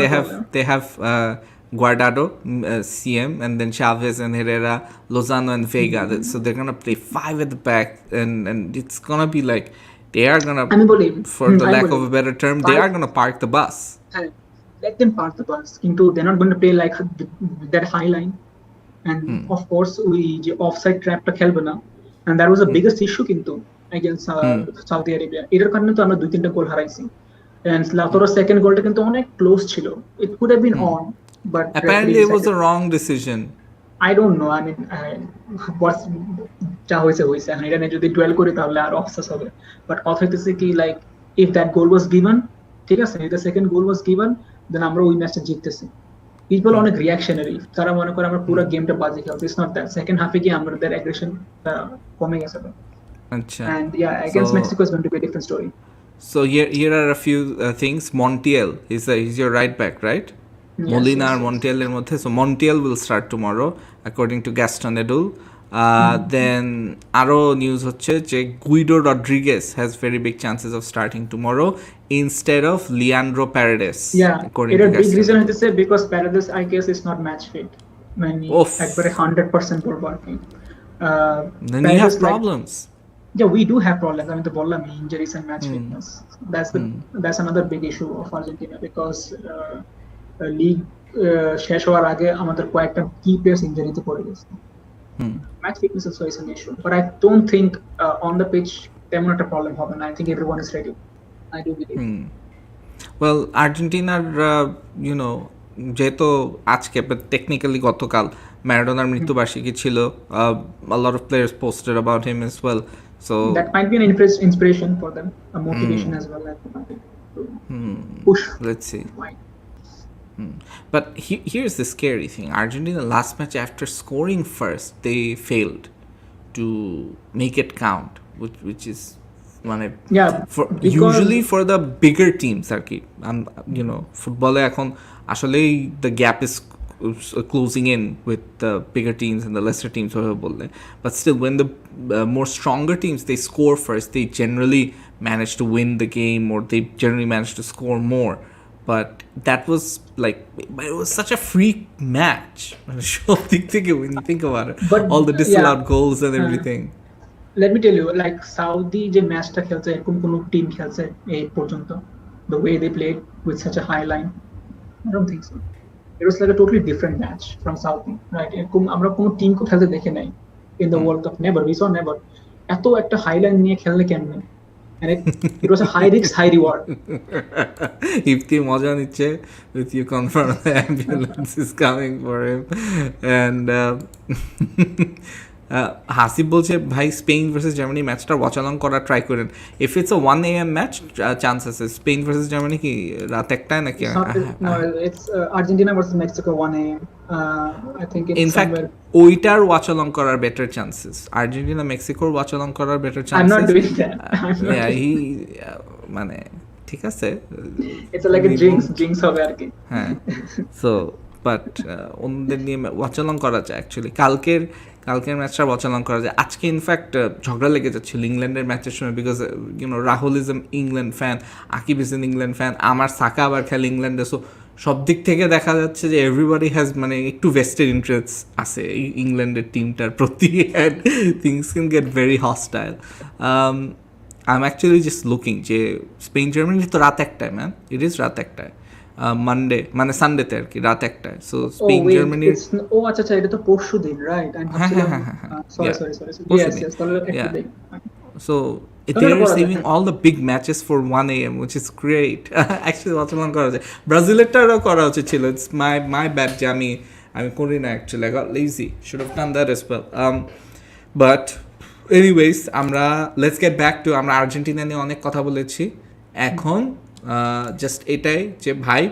they have Guardado, CM, and then Chavez and Herrera, Lozano and Vega. So they're gonna play 5 at the back, and it's gonna be like they are gonna, for the lack of a better term, they are gonna park the bus. Let them park the bus. They're not going to play like that high line, and of course we offside trap ta khelbe na, and that was the biggest issue against Saudi Arabia. এটার কারণে তো আমরা 2-3টা গোল হারাইছি, and Lautaro's second goal টা কিন্তু অনেক close ছিল, it could have been on, but apparently it was a wrong decision. I don't know, I mean what's যা হইছে এটা নিয়ে যদি ডুয়েল করি তাহলে আর অফসেস হবে, বাট কথা হইতেছে কি like if that goal was given, ঠিক আছে, if the second goal was given, then আমরা ওই ম্যাচটা জিততেছি। পিপল অনেক রিঅ্যাকশনারি, তারা মনে করে আমরা পুরো গেমটা বাজে খেলছি, ইটস নট দ্যাট। সেকেন্ড হাফে গিয়ে আমাদের অ্যাগ্রেশন কমে গেছে। আচ্ছা, and yeah, against Mexico is going to be a different story. So here are a few things. Montiel he's your right back, right? Molina R Montiel এর মধ্যে, so Montiel will start tomorrow according to Gaston Edul. দেন আরও news হচ্ছে যে Guido Rodriguez has very big chances of starting tomorrow instead of Leandro Paredes Yeah, এটার big reason হইতেছে because Paredes I guess is not match fit মানে Oof. একবারে 100% বলবো আর কি Then you have problems. Yeah, we do have problems. I mean, the ball injuries and match fitness. That's another big issue of Argentina because league শেষ হওয়ার আগে আমাদের কয়েকটা কি প্লেয়ার্স ইনজুরিতে পড়ে গেছে। Match fitness also is an issue, but I don't think on the pitch তেমন একটা প্রবলেম হবে না। I think everyone is ready. I do believe. Well, আর্জেন্টিনার যেহেতু আজকে টেকনিক্যালি গতকাল ম্যারাডোনার মৃত্যুবার্ষিকী ছিল, a lot of players posted about him as well. So that might be an inspiration for them, a motivation as well. Push. Let's see. But here's the scary thing. Argentina last match after scoring first, they failed to make it count, which is usually for the bigger teams আর কি ফুটবলে এখন আসলেই the gap is closing in with the bigger teams and the lesser teams বললে, but still when the more stronger teams they score first, they generally manage to win the game or they generally manage to score more. But that was it was such a freak match when you think about it. But, all the disallowed goals and everything. Let me tell you, like Saudi যে ম্যাচটা খেলছে এরকম কোন team খেলছে এই পর্যন্ত, the way they played with such a high line, I don't think so. It was like a totally different match from Saudi, right? এরকম আমরা কোন টিম কো খেলতে দেখে নাই in the World Cup. Never, we saw never. এত একটা high line নিয়ে খেললে কেমনে? And it was a high risk, high reward. Ifti মজা নিচ্ছে with you confirm the ambulance is coming for him. And Hasib বলছে ভাই স্পেন ভার্সেস জার্মানি ম্যাচটা ওয়াচ অলং করার ট্রাই করেন। If it's a 1 AM match chance আছে। Spain versus Germany কি রাত একটায় নাকি? No, it's Argentina versus Mexico 1 AM. I think it's somewhere. ওইটার ওয়াচ অলং করার বেটার চান্সেস, আর্জেন্টিনা মেক্সিকোর ওয়াচ অলং করার better chances. I'm not doing that. মানে ঠিক আছে, it's like a jinx হবে আর কি। হ্যাঁ, সো বাট ওদের নিয়ে ওয়াচ অলং করা যায় অ্যাকচুয়ালি। কালকের ম্যাচটা ওয়াচ অলং করা যায়। আজকে ইনফ্যাক্ট ঝগড়া লেগে যাচ্ছিল ইংল্যান্ডের ম্যাচের সময়, because Rahul is England fan, Aqib is England fan, আমার সাকা আবার খেলে ইংল্যান্ডে। সো সব দিক থেকে দেখা যাচ্ছে যে এভরিবডি হ্যাজ একটু ভেস্টেড ইন্টারেস্ট আছে ইংল্যান্ডের টিমটার প্রতি, and things can get very hostile. I am actually just looking যে স্পেন জার্মানি তো রাত একটায়, ম্যান, ইট ইজ রাত একটায়, মানডে মানে সানডেতে আর কি, রাত একটায়। সো স্পেন জার্মানি আচ্ছা এটা তো পরশুদিন, রাইট? আমি ভাবছিলাম সরি yes তাহলে একটা দিন। So they're receiving all the big matches for 1 AM, which is great. Actually what's along করা যায়, ব্রাজিলেরটাও করা উচিত ছিল। It's my bad যে আমি করি না actually, I got lazy, should have done that as well. But anyways, let's get back to আমরা আর্জেন্টিনা নিয়ে অনেক কথা বলেছি। এখন জাস্ট এটাই যে ভাই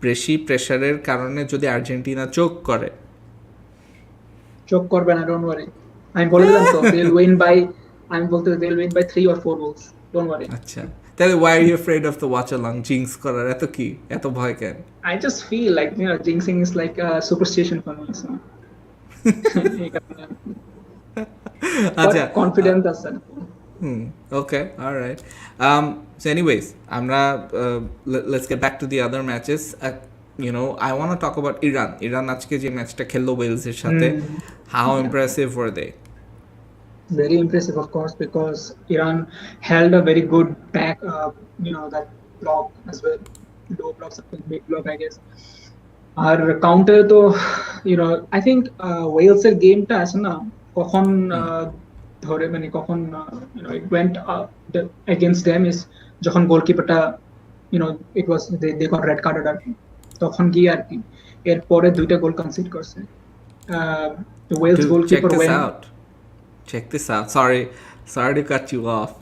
বেশি প্রেশারের কারণে যদি আর্জেন্টিনা চোখ করবে না, ডোন্ট ওয়ারি। আমি বলে দিলাম তো they'll win by 3 or 4 goals, don't worry. আচ্ছা, তাহলে why are you afraid of the watch along? জিংস করার এত ভয় কেন? I just feel like jinxing is like a superstition for me, so আচ্ছা, confident আছে। Okay, all right. So anyways, let's get back to the other matches. I want to talk about Iran আজকে যে ম্যাচটা খেললো ওয়েলসের সাথে, how impressive were they? Very impressive, of course, because Iran held a very good back, that block as well, low block, something big block, I guess. Our counter to, I think Wales এর গেমটা আছে না, কখন ধরে কখন it went against them is যখন গোলকিপারটা it was they got red carded আর কি, তখন গিয়ে আর কি এরপরে 2টা গোল কনসিড করছে। The Wales goalkeeper check this out. Sorry to cut you off,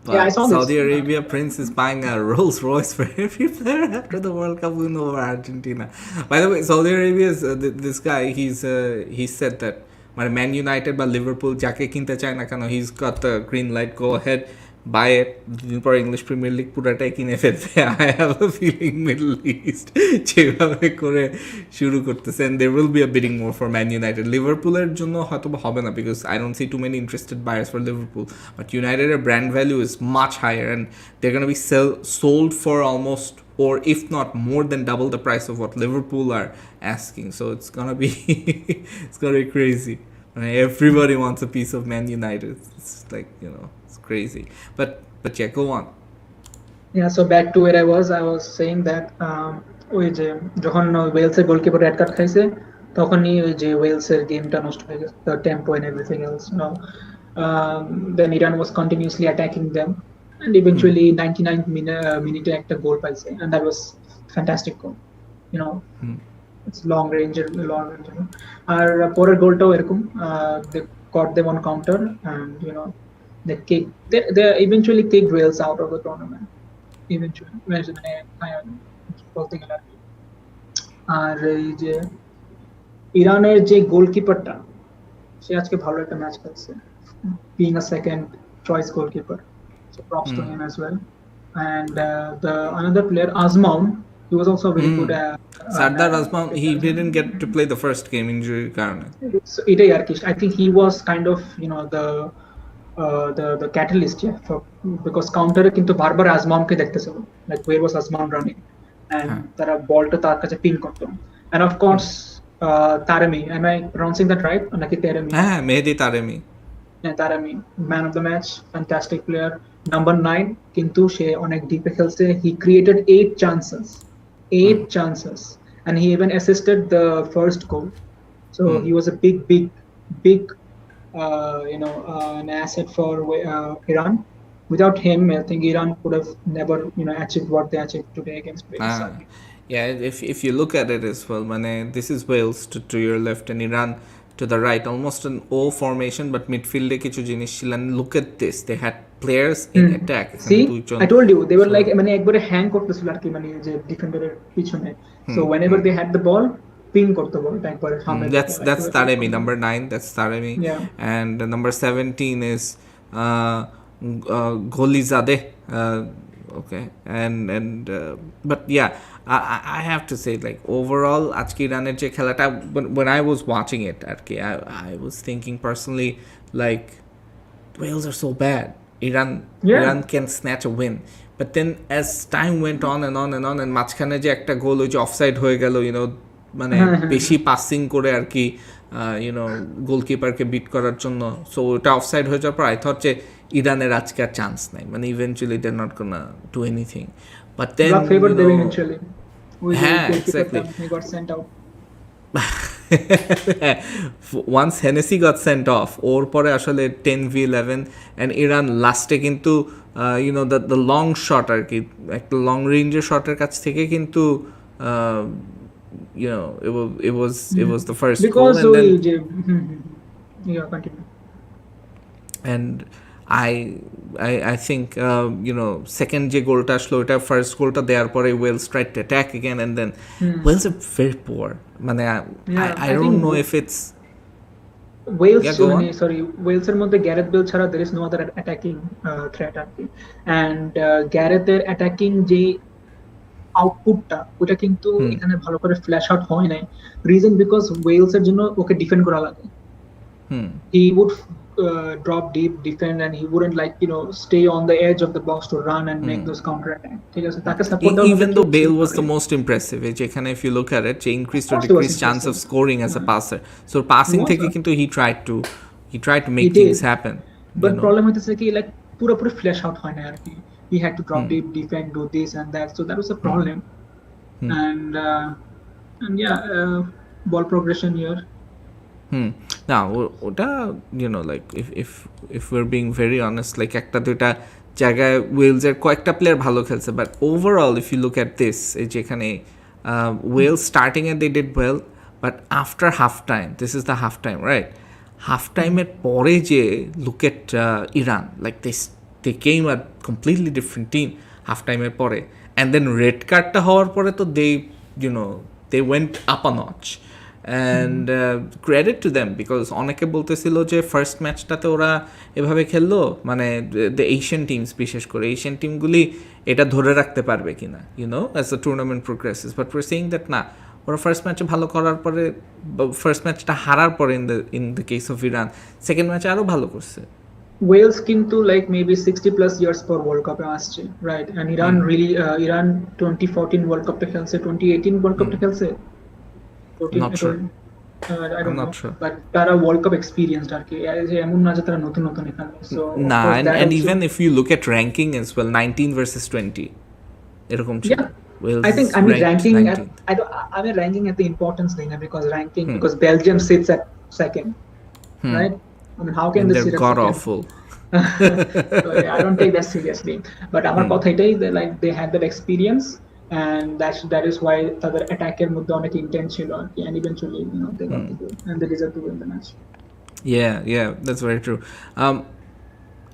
but yeah, I saw Saudi this. Arabia prince is buying a Rolls Royce for every player after the World Cup win over Argentina. By the way, Saudi Arabia's this guy, he said that Man United বা Liverpool যাকে কিনতে চায় না কেন, he's got the green light, go ahead, buy it, দুদিন পর English Premier League পুরাটাই কিনে ফেলছে। I have a feeling Middle East যেভাবে করে শুরু করতেছে, and there will be a bidding more for Man United. লিভারপুলের জন্য হয়তো হবে না, because I don't see too many interested buyers for Liverpool, but ইউনাইটেডের brand value is much higher and they're going to be sold for almost, or if not more than double the price of what Liverpool are asking. So it's going to be it's going to be crazy. I mean, everybody wants a piece of Man United. It's like, it's crazy. But yeah, go on. Yeah, so back to where I was saying that ওই যে যখন ওয়েলসের goalkeeper red card খাইছে তখনই ওই যে ওয়েলসের গেমটা নষ্ট হয়ে গেছে, the tempo and everything else, then Iran was continuously attacking them and eventually 99th minute একটা গোল পাইছে, and that was fantastic goal, it's long range. আর পরের গোলটাও এরকম, they caught them on counter and they eventually kicked Wales out of the tournament eventually, বলতে গেলে। আর এই যে ইরানের যে গোলকিপারটা, সে আজকে ভালো একটা ম্যাচ খেলছে, being a second choice goalkeeper, so props to him as well. And the another player Azmoun, he was also very good at Sardar Azmoun, he didn't get to play the first game, injury karone. So etai ar ki I think he was kind of the catalyst, because counter e kintu barbar Azmoun ke দেখতেছিল, like where was Azmoun running, and tara ball ta tar kache pin korto, and of course Taremi, am I pronouncing that right, naki Taremi? Mehdi Taremi. Taremi, man of the match, fantastic player, number 9, কিন্তু সে অনেক ডিপে খেলছে, he created 8 chances and he even assisted the first goal, so he was a big an asset for Iran. Without him, I think Iran could have never achieved what they achieved today against Wales. Yeah, if you look at it as well, this is Wales to your left and Iran to the right, almost an O formation, but midfield e kichu jinish ছিল, and look at this, they had players in attack. See, I told you they were like একবারে hang করতেছিল আর কি, যে ডিফেন্ডারের পিছনে, so whenever they had the ball, ping করতে বলটা একবারে সামনে। That's Taremi, number 9, that's Taremi. And number 17 is Golizadeh, okay, and but yeah, I have to say, like, overall আজকে ইরানের যে খেলাটা, when I was watching it আর কি, I was thinking personally, like, Wales are so bad, Iran can snatch a win, but then as time went on and মাঝখানে যে একটা গোল ওই যে অফসাইড হয়ে গেল, বেশি পাসিং করে আর কি, গোলকিপারকে বিট করার জন্য, সো ওটা অফসাইড হয়ে যাওয়ার পর আই থট যে ইরানের আজকে আর চান্স নাই, eventually they are not gonna do anything, but then exactly, he got sent out. Once Hennessy got sent off, ওর পরে আসলে 10v11 and Iran লাস্টে কিন্তু the long shot আর কি, একটা লং রেঞ্জের শটের কাছ থেকে কিন্তু it was the first goal, and then continue. And I think second যে গোলটা আসলো, ওটা ফার্স্ট গোলটা দেওয়ার পরে Wales tried to attack again, and then Wales are very poor, I don't know if it's Wales, Wales এর মধ্যে Gareth Bale ছাড়া there is no other attacking threat আর কি, and গ্যারেথের অ্যাটাকিং যে আউটপুটটা ওটা কিন্তু এখানে ভালো করে ফ্ল্যাশ আউট হয় নাই, রিজন বিকজ ওয়েলস এর জন্য ওকে ডিফেন্ড করা লাগে, he would drop deep, defend, and he wouldn't stay on the edge of the box to run and make those counter attack, ঠিক আছে, তাকে সাপোর্ট দাও। Even though Bale was the most impressive, যেখানে if you look at it, increased or decreased chance of scoring as a passer, so passing থেকে কিন্তু he tried to make things happen, but problem হইতেছে কি, like পুরোপুরি flash out হয় না আর কি, he had to drop deep, defend, do this and that, so that was a problem. And ball progression here. Now ওটা like if we're being very honest, like একটা দুইটা জায়গায় ওয়েলসের কয়েকটা প্লেয়ার ভালো খেলছে, but overall if you look at this, যেখানে Wales starting এ they did well, but after half time, this is the half time, right, half টাইমের পরে যে look at Iran, like they came a completely different team half টাইমের পরে, and then red কার্ডটা হওয়ার পরে তো they went up a notch, and credit to them because অনেকে বলতেছিল যে ফার্স্ট ম্যাচটাতে ওরা এভাবে খেললো মানে দ্য এশিয়ান টিমস বিশেষ করে এশিয়ান টিমগুলি এটা ধরে রাখতে পারবে কিনা YONO as the tournament progresses but we are saying that না ওরা ফার্স্ট ম্যাচে ভালো করার পরে ফার্স্ট ম্যাচটা হারার পরে in the case of Iran second ম্যাচে আরও ভালো করছে ওয়েলস কিন্তু লাইক মেবি 60+ ইয়ার্স পর ওয়ার্ল্ড কাপে আসছে right and Iran really Iran 2014 world কাপটা খেলছে 2018 ওয়ার্ল্ড কাপটা খেলছে Not sure. I don't I'm not know sure. but তারা ওয়ার্ল্ড কাপ এক্সপেরিয়েন্সড আর কি যে এমন না যে তারা নতুন নতুন এখানে সো না and even if you look at ranking as well 19 versus 20 এরকম ছিল yeah Wales I think ranked ranking 19th. I mean ranking at the importance thing because ranking because Belgium sits at second right I mean how can And they they're sit at god second? awful So, yeah, I don't take that seriously but আমার কথা এটাই that like they had that experience and that is why তাদের অ্যাটাকের মধ্যে অনেক intense ছিল আর কি and eventually you know they got the goal and they deserve to win the match yeah that's very true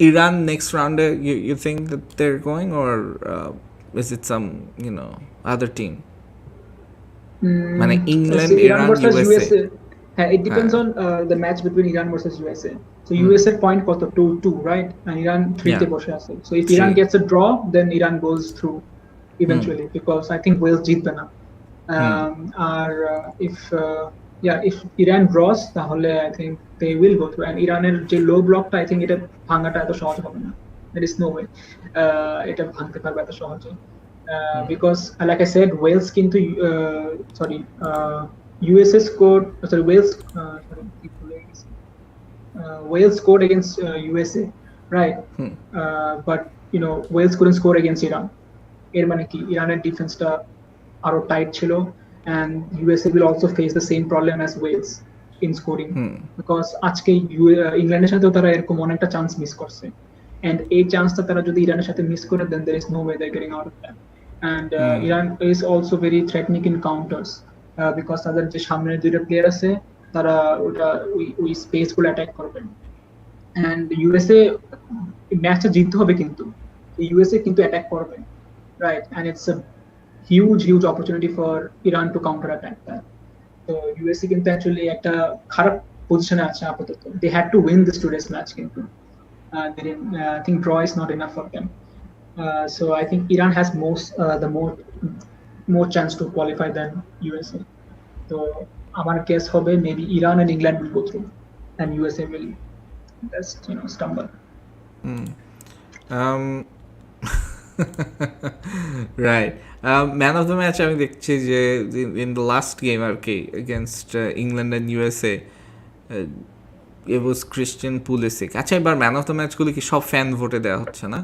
Iran next round you think that they're going or is it some you know other team মানে England Iran USA it depends on the match between Iran versus USA so USA point কত 2-2 right and Iran 3 তে বসে আছে so if Iran gets a draw then Iran goes through eventually because I think Wales জিতবে না আর if Iran draws তাহলে I think they will go through and Iran's যে low blockটা I think এটা ভাঙাটা এত সহজ হবে না there is no way এটা ভাঙতে পারবে এত সহজে because like I said Wales কিন্তু USA scored Wales scored against USA right but you know Wales couldn't score against Iran এর মানে কি ইরানের ডিফেন্সটা আরো টাইট ছিল and USA will also face the same problem as Wales in scoring because আজকে ইংল্যান্ডের সাথে তারা এরকম অনেকটা চান্স মিস করছে and এই চান্সটা তারা যদি ইরানের সাথে মিস করে then there is no way they're getting out of that and Iran is also very threatening in counters because তাদের যে সামনের দুইটা প্লেয়ার আছে তারা ওটা ওই স্পেস গুলো অ্যাটাক করবে and USA ম্যাচটা জিততে হবে কিন্তু USA কিন্তু অ্যাটাক করবে right and it's a huge opportunity for Iran to counter attack that so USA কিন্তু actually একটা খারাপ পজিশনে আছে আপাতত they had to win this today's match কিন্তু they didn't I think draw is not enough for them so I think Iran has the more chance to qualify than USA so আমার guess হবে maybe Iran and England will go through and USA will just you know stumble right man of the match আমি দেখছি যে in the last game আর কি against England and USA it was Christian Pulisic আচ্ছা এবার man of the match গুলো কি সব fan ভোটে দেওয়া হচ্ছে না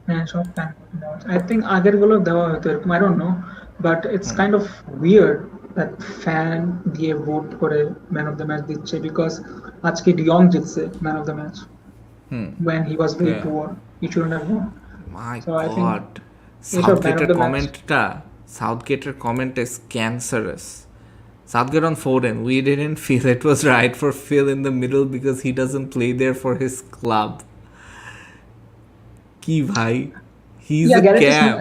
হ্যাঁ সব ফ্যান I think আগের গুলো দেওয়া হতো এরকম I don't know but it's kind of weird that fan দিয়ে ভোট করে ম্যান অফ দ্য ম্যাচ দিচ্ছে because আজকে ডিয়ং জিতছে man of the match when he was very poor he shouldn't have won my so god Southgate's comment is cancerous Southgate on Foden we didn't feel it was right for Phil in the middle because he doesn't play there for his club কি ভাই he's a cam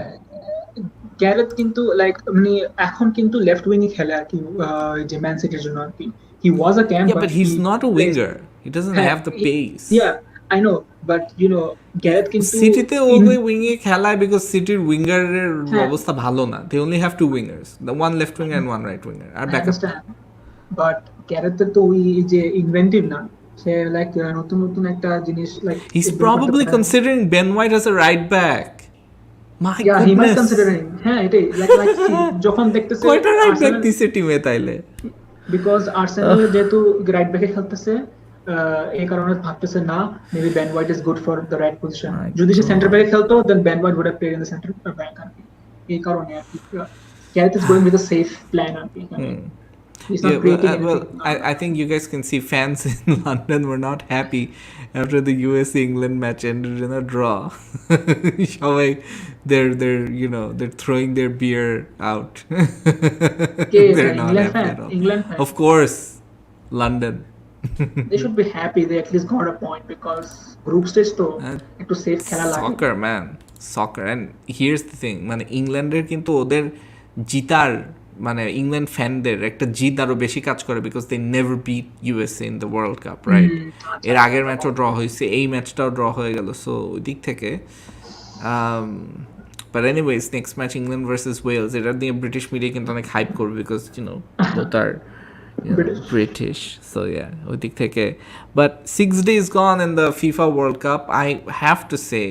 Gareth কিন্তু like মানে এখন কিন্তু left wing এ খেলে আর কি যে ম্যান সিটির জন্য আর কি he was a cam but he's not a winger he doesn't have the pace yeah I know but you know Gareth কিন্তু সিটিতে ওই উইং এ খেলায় because সিটির উইঙ্গারের অবস্থা ভালো না they only have two wingers the one left winger and one right winger আর backup but Gareth তো ওই যে ইনভেন্টিভ না সে লাইক নতুন একটা জিনিস like he's probably considering Ben White as a right back my yeah goodness he must considering হ্যাঁ এটাই like যখন দেখতেছে কয়টা রাইট ব্যাক দিছে টিমে তাইলে because Arsenal যেহেতু রাইট ব্যাকে খেলতেছে এই কারণে ভাবতেছে না maybe Ben White is good for the right position যদি সে সেন্টার ব্যাকে খেলতো then Ben White would have played in the center back আর কি এই কারণে আর কি Gareth is going with a safe plan আর কি he's not creating well I think you guys can see fans in London were not happy after the US England match ended in a draw সবাই they're you know they're throwing their beer out they're not happy at all England fan. Of course London they should be happy they at least got a point because group stage to একটু safe খেলা লাগে soccer and here's the thing মানে ইংল্যান্ডের কিন্তু ওদের জিতার মানে England ফ্যানদের একটা জিদ আরো বেশি কাজ করে because they never beat USA in the world cup right এর আগের ম্যাচও ড্র হয়েছে এই ম্যাচটাও ড্র হয়ে গেল সো ওই দিক থেকে but anyways next match England versus Wales এটা নিয়ে ব্রিটিশ মিডিয়া কিন্তু অনেক হাইপ করবে because you know both are British. So yeah, ওই দিক থেকে but 6 days gone in the FIFA World Cup I have to say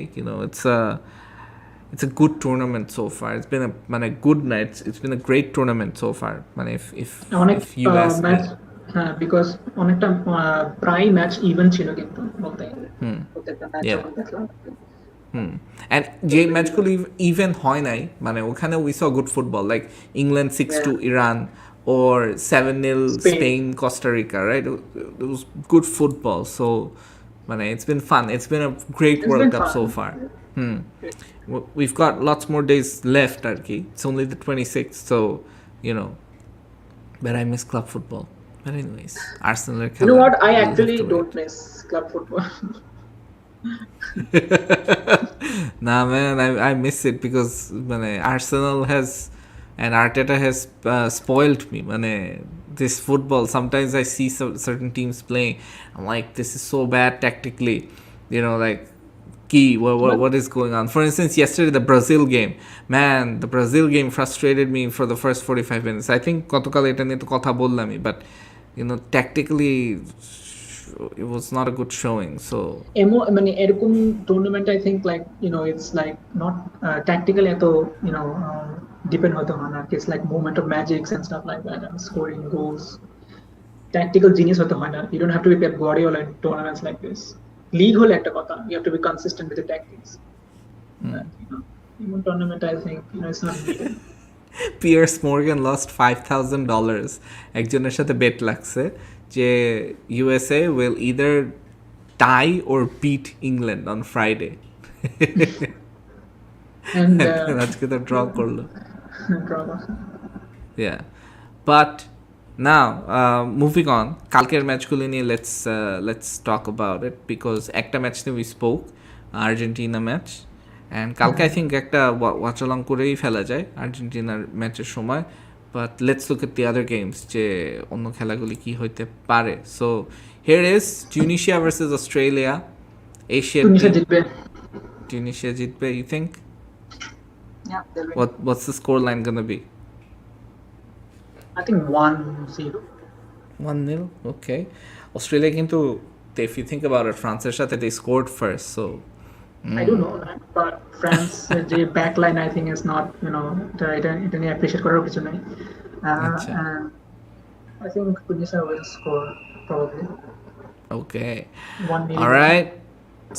it's a good tournament so far. It's been a good night. It's been a great tournament so far. If you ask me. Because অনেকটা প্রায় match even ছিল কিন্তু বলতে গেলে প্রত্যেকটা match দেখলাম and যে ম্যাচগুলো ইভেন হয় নাই মানে ওখানে we saw good football like England 6-2 Iran or 7-0 Spain Costa Rica right it was good football so it's been fun it's been a great World Cup so far we've got lots more days left Arki it's only the 26th so but I miss club football but anyways Arsenal you know what I actually don't miss club football nah man I miss it because Arsenal has and Arteta has spoiled me this football sometimes I see certain teams playing I'm like this is so bad tactically like what is going on for instance yesterday the Brazil game man the Brazil game frustrated me for the first 45 minutes I think গতকাল এটা নিয়ে তো কথা বললামই but tactically it was not a good showing so এরকম tournament I think like it's like not tactically এত depend হতে হয় না it's like moment of magics and stuff like that and scoring goals tactical genius হতে হয় না you don't have to be Pep Guardiola in tournaments like this league হলে একটা কথা you have to be consistent with the tactics but, even tournament I think it's not needed Piers Morgan lost $5,000 একজনের সাথে bet লাগছে যে USA will either tie or beat England on Friday and আজকে তো draw করলো yeah but now moving on কালকের ম্যাচগুলো নিয়ে let's talk about it because একটা ম্যাচ নিয়ে we spoke Argentina match and কালকে I think একটা ওয়াচ along করেই ফেলা যায় আর্জেন্টিনার ম্যাচের সময় but let's look at the other games যে অন্য খেলাগুলি কি হইতে পারে so here is Tunisia versus Australia Asian Tunisia জিতবে you think what's the score line gonna be I think 1-0 1-0 okay Australia কিন্তু if you think about it ফ্রান্সের সাথে they scored first so I don't know that but France the back line I think is not এটা নিয়ে appreciate করার কিছু নাই and I think Tunisia will score probably okay 1-0 all right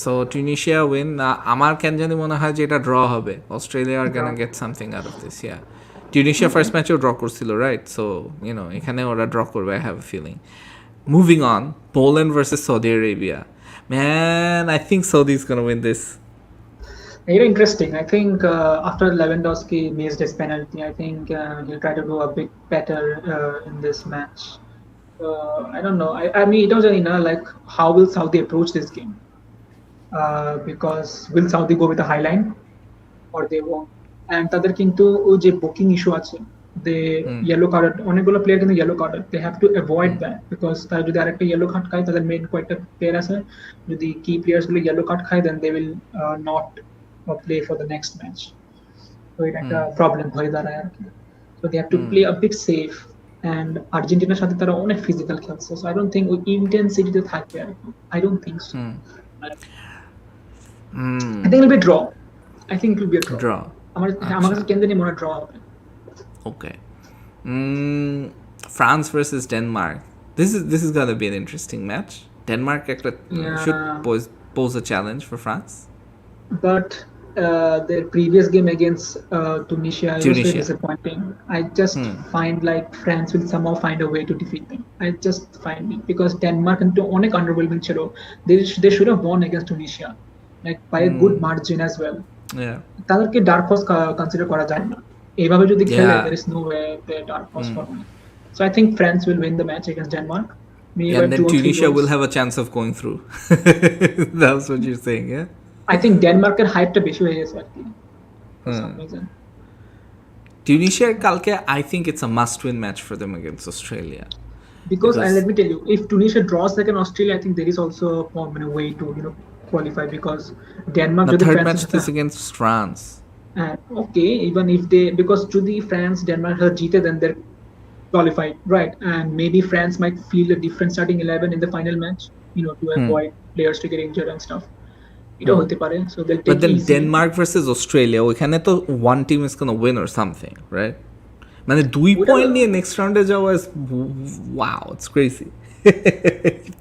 so Tunisia win আমার কেন জানি মনে হয় যে এটা ড্র হবে Australia are gonna get something out of this yeah Tunisia first matchও ড্র করছিল right so এখানে ওরা ড্র করবে I have a feeling moving on Poland versus Saudi Arabia man I think Saudi is gonna win this very interesting I think after Lewandowski missed his penalty I think he'll try to do a bit better in this match I don't know I mean it doesn't like how will Saudi approach this game because will Saudi go with a high line or they won't and তাদের কিন্তু ওই যে booking issue আছে they yellow card অনেকগুলো player কিন্তু yellow card they have to avoid that because তারা যদি আরেকটা yellow card খায় তাদের মেইন কয়েকটা প্লেয়ার আছে যদি কি প্লেয়ার্স গুলো yellow card খায় then they will not play for the next match so এটা একটা প্রবলেম হয়ে দাঁড়ায় আর কি so they have to play a bit safe and আর্জেন্টিনার সাথে তারা অনেক ফিজিক্যাল খেলছে so I don't think ওই ইন্টেন্সিটিতে থাকবে আর কি I don't think so I think it will be a draw I think it will be a draw আমার কাছে কেন জানি মনে হয় ড্র হবে okay France versus Denmark this is going to be an interesting match Denmark should pose a challenge for France but their previous game against Tunisia was very disappointing I just find like France will somehow find a way to defeat them I just find it because Denmark into অনেক underwhelming ছিল they should have won against Tunisia like by a good margin as well তাদেরকে dark horse consider করা যায় না এইভাবে যদি খেলে there is no way they dark horse for me so I think France will win the match against Denmark maybe and then Tunisia will have a chance of going through that's what you're saying yeah I think Denmark এর হাইপটা বেশি হয়ে গেছে আর কি Tunisia কালকে I think it's a must-win match for them against Australia. Because and let me tell you, if Tunisia draws against Australia, I think there is also a way to qualify, because Denmark The যদি third France match is against France. okay, even if they, because যদি France Denmark জিতে, then they're qualified, right? And maybe France might field a different starting 11 in the final match, to avoid players to get injured and stuff. এটাও হতে পারে, so they'll But take then easy. Denmark versus Australia, ওখানে তো one team is gonna win or something, right? মানে 2 point নিয়ে next round এ যাওয়া is wow, it's crazy.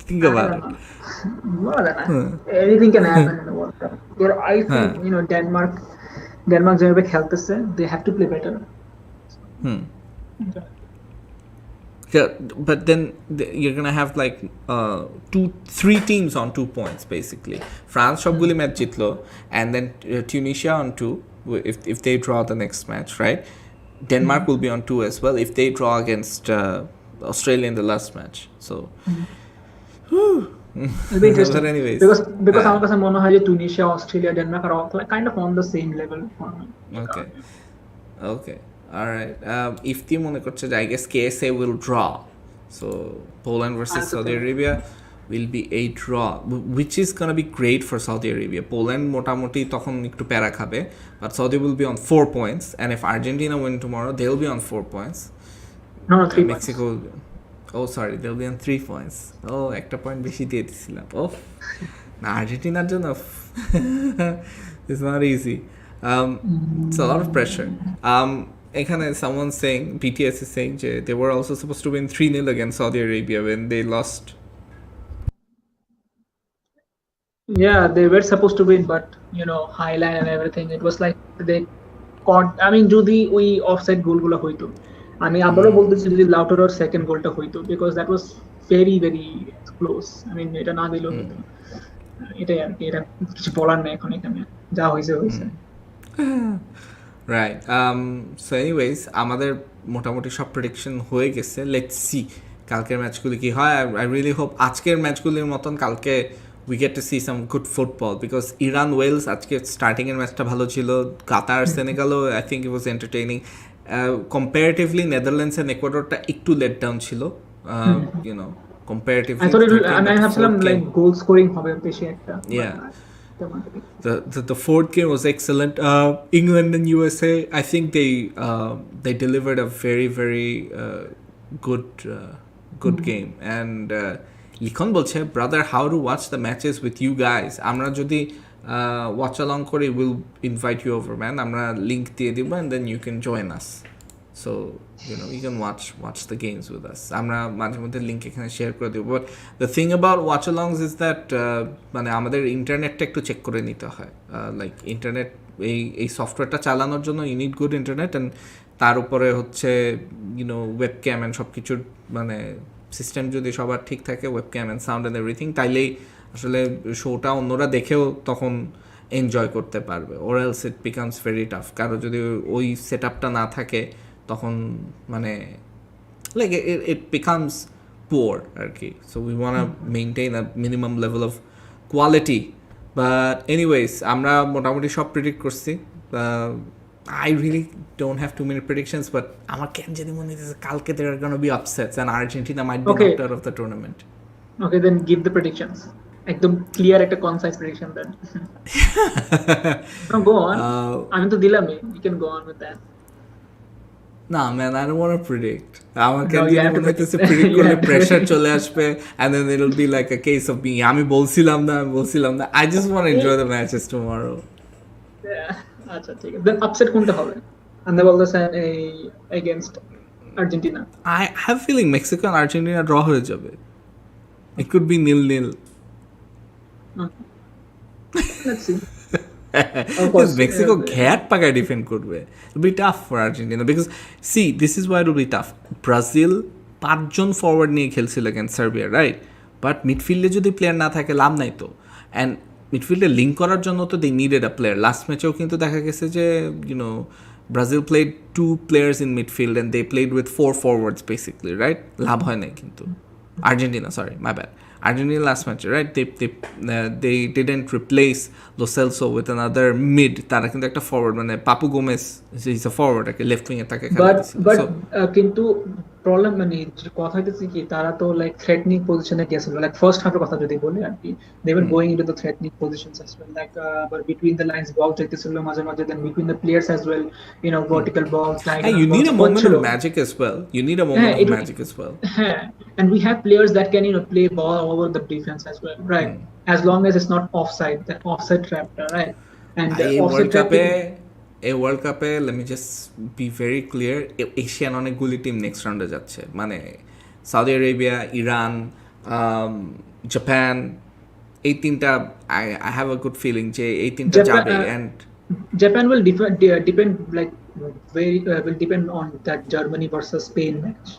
Think about it. Anything can happen in the World Cup. But I think Denmark যেভাবে খেলতেছে, they have to play better. Okay. Yeah, but then you're gonna have like 3 teams on 2 points basically. France সবগুলি match জিতলো, and then Tunisia on 2 if they draw the next match, right? Denmark will be on 2 as well if they draw against Australia in the last match. So it'll be interesting. But anyways, because আমার কাছে মনে হয় যে Tunisia, Australia, Denmark are all kind of on the same level for me. Okay. All right. Ifti mone korche I guess KSA will draw. So Poland versus Saudi Arabia will be a draw, which is going to be great for Saudi Arabia. Poland motamoti tokhon ekটু প্যারা খাবে, but Saudi will be on 4 points, and if Argentina win tomorrow, they'll be on 4 points. No, 3 Mexico points. Oh sorry, they'll be on 3 points. Oh, একটা point বেশি দিয়ে দিছিলাম. Oh, না আর্জেন্টিনার জন্য it's not easy. It's a lot of pressure. এখানে someone saying, BTS is saying যে they were also supposed to win 3-0 against Saudi Arabia when they lost. Yeah, they were supposed to win, but highline and everything, it was like they caught. I mean, যদি ওই offside গোলগুলো হইতো, আমি আবারও বলতেছি যদি লাউটারোর second গোলটা হইতো, because that was very very close. I mean, এটা না দিলেও হতো। এটাই আর কি, এটা কিছু বলার নেই এখন, এখানে যা হয়েছে। Right. So anyways, আমাদের মোটামুটি সব প্রেডিকশন হয়ে গেছে। লেটস সি কালকের ম্যাচগুলি কি হয়। I really hope আজকের ম্যাচগুলির মতন কালকে we get to see some good football, because Iran Wales আজকে স্টার্টিং এর ম্যাচটা ভালো ছিল। কাতার সেনেগালও I think it was entertaining. Comparatively Netherlands and Ecuadorটা একটু let down ছিল, comparatively. I thought I have some like goal scoring হবে বেশি একটা। Yeah. The fourth game was excellent. England and USA, I think they delivered a very very good game. And লিখন বলছে, brother, how to watch the matches with you guys? আমরা যদি watch along করি, we'll invite you over, man. আমরা link দিয়ে দিব, and then you can join us. So you can watch the games with us. আমরা মাঝে মধ্যে link এখানে শেয়ার করে দেব। But the thing about watch alongs is that মানে আমাদের ইন্টারনেটটা একটু চেক করে নিতে হয়। লাইক ইন্টারনেট এই সফটওয়্যারটা চালানোর জন্য you need good internet, and তার উপরে হচ্ছে ওয়েবক্যাম এন্ড সব কিছুর মানে সিস্টেম যদি সবার ঠিক থাকে, webcam and sound and everything, তাইলেই আসলে শোটা অন্যরা দেখেও তখন এনজয় করতে পারবে। or else it becomes very tough. কারো যদি ওই সেটআপটা না থাকে তখন মানে like it becomes poor আর কি। So we want to maintain a minimum level of quality. But anyways, আমরা মোটামুটি সব প্রেডিক্ট করছি। I really don't have too many predictions, but আমার কেন জানি মনে হচ্ছে কালকে there are going to be upsets and Argentina might be knocked out of the tournament. Okay, then give the predictions. একদম ক্লিয়ার একটা concise prediction then. No, go on. আমি তো দিলামই, you can go on with that. Nah, man, I don't want to predict. আমার কেন জানি মনে হচ্ছে predict করলে pressure চলে আসবে, and then it'll be like a case of me আমি বলছিলাম না। I just want to enjoy the matches tomorrow. Yeah, আচ্ছা ঠিক আছে। Then upset কোনটা হবে? And they বলতেছেন against Argentina. I have a feeling Mexico and Argentina draw হয়ে যাবে. It could be 0-0. Let's see. Because Mexico ঘ্যাট পাকায় ডিফেন্ড করবে। It'll be tough for Argentina, because see, this is why it will be tough. Brazil 5 জন forward নিয়ে খেলছিল against Serbia, right? But মিডফিল্ডে যদি player না থাকে লাভ নাই তো। And মিডফিল্ডে লিঙ্ক করার জন্য তো they needed a player. Last ম্যাচেও কিন্তু দেখা গেছে যে Brazil played 2 players in midfield and they played with 4 forwards basically, right? লাভ হয় নাই কিন্তু Argentina, sorry, my bad. Argentina last match, right? They didn't replace Lo Celso with another mid. তারা কিন্তু একটা ফরওয়ার্ড মানে Papu Gomes is a forward একটা left wing এ তাকে খেলাইতেছিল but so কিন্তু প্রবলেম মানে যে কথা হইতেছে কি তারা তো লাইক থ্রেটনিং পজিশনে গেছিল লাইক ফার্স্ট হাফের কথা যদি বলি আর কি they were going into the threatening positions as well like but between the lines ball যাইতেছিল মাঝে মাঝে then between the players as well vertical balls hey, you need a moment of magic as well. You need a moment of magic as well. And we have players that can play ball all over the defense as well, right? As long as it's not offside, that offside trap, right? And এই world কাপে let me just be very clear, Asian অনেকগুলি team next রাউন্ডে যাচ্ছে মানে Saudi Arabia, Iran, Japan, এই তিনটা I have a good feeling যে এই তিনটা যাবে and Japan will depend like will depend on that Germany versus Spain match.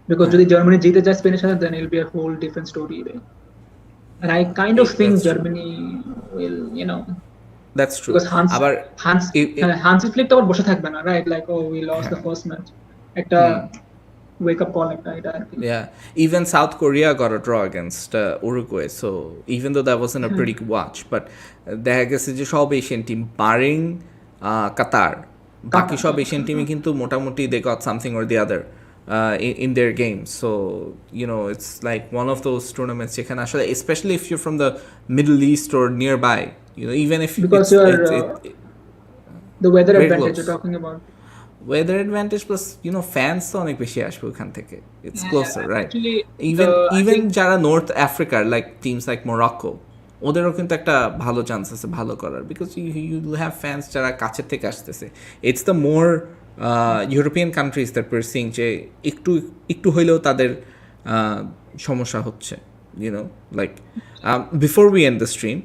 Because যদি জার্মানি জিতে যায় স্পেনের সাথে then it'll be a whole different story there. And I kind of think Germany will, that's true. Because Hansi Flick তো বসে থাকবে না, right? Like, oh, we lost the first match. একটা wake up call একটা এটা আর কি. Yeah, even South Korea got a draw against Uruguay, so even though that wasn't a pretty watch, but দেখা গেছে যে সব এশিয়ান টিম বারিং কাতার বাকি সব এশিয়ান টিমই কিন্তু মোটামুটি they got something or the other in their games. So it's like one of those tournaments you can actually, especially if you're from the Middle East or nearby, even if because the weather advantage you're talking about, weather advantage plus fans তো অনেক বেশি আসবে ওখান থেকে, it's closer, right? Actually, even যারা north আফ্রিকার like teams like Morocco ওদেরও কিন্তু একটা ভালো চান্স আছে ভালো করার, বিকজ you have fans যারা কাছের থেকে আসতেছে. It's the more European countries that we are seeing যে একটু হইলেও তাদের সমস্যা হচ্ছে, like before we end the stream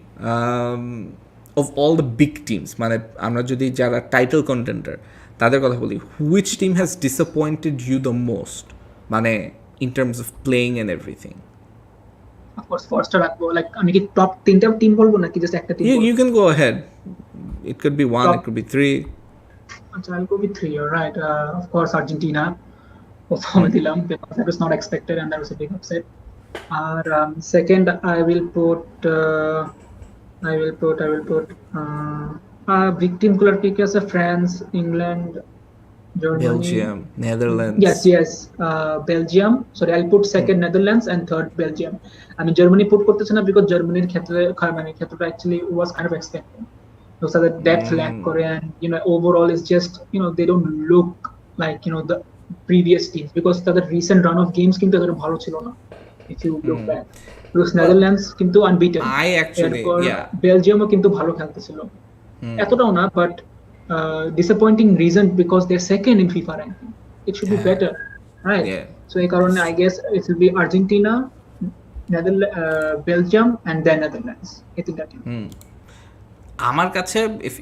of all the big teams, মানে আমরা যদি যারা টাইটেল কন্টেন্ডার তাদের কথা বলি, which team has disappointed you the most, মানে in terms of playing and everything? Of course, first রাখবো, লাইক আমি কি টপ 3টা টিম বলবো নাকি জাস্ট একটা team? You can go ahead. It could be 1, it could be 3. I'll go with 3. You're right. Of course, Argentina. Because that was not expected, and that was a big upset. Second, I will put victim color pick as France, England, Germany, Belgium, Netherlands. Yes. Belgium. Sorry, I'll put second Netherlands and third Belgium. I mean, Germany put করতেছে না because Germany ক্ষেত্রে actually was kind of expected. Those are the depth lack করে, and overall is just they don't look like the previous teams, because তাদের recent run of games কিন্তু এতটা ভালো ছিল না if you look back. Because Netherlands কিন্তু unbeaten. Belgium ও কিন্তু ভালো খেলতেছিল, এতটাও না, but disappointing reason because they're second in FIFA ranking. It should be better, right? So এই কারণে I guess it will be Argentina, Belgium and then Netherlands. I think that আমার কাছে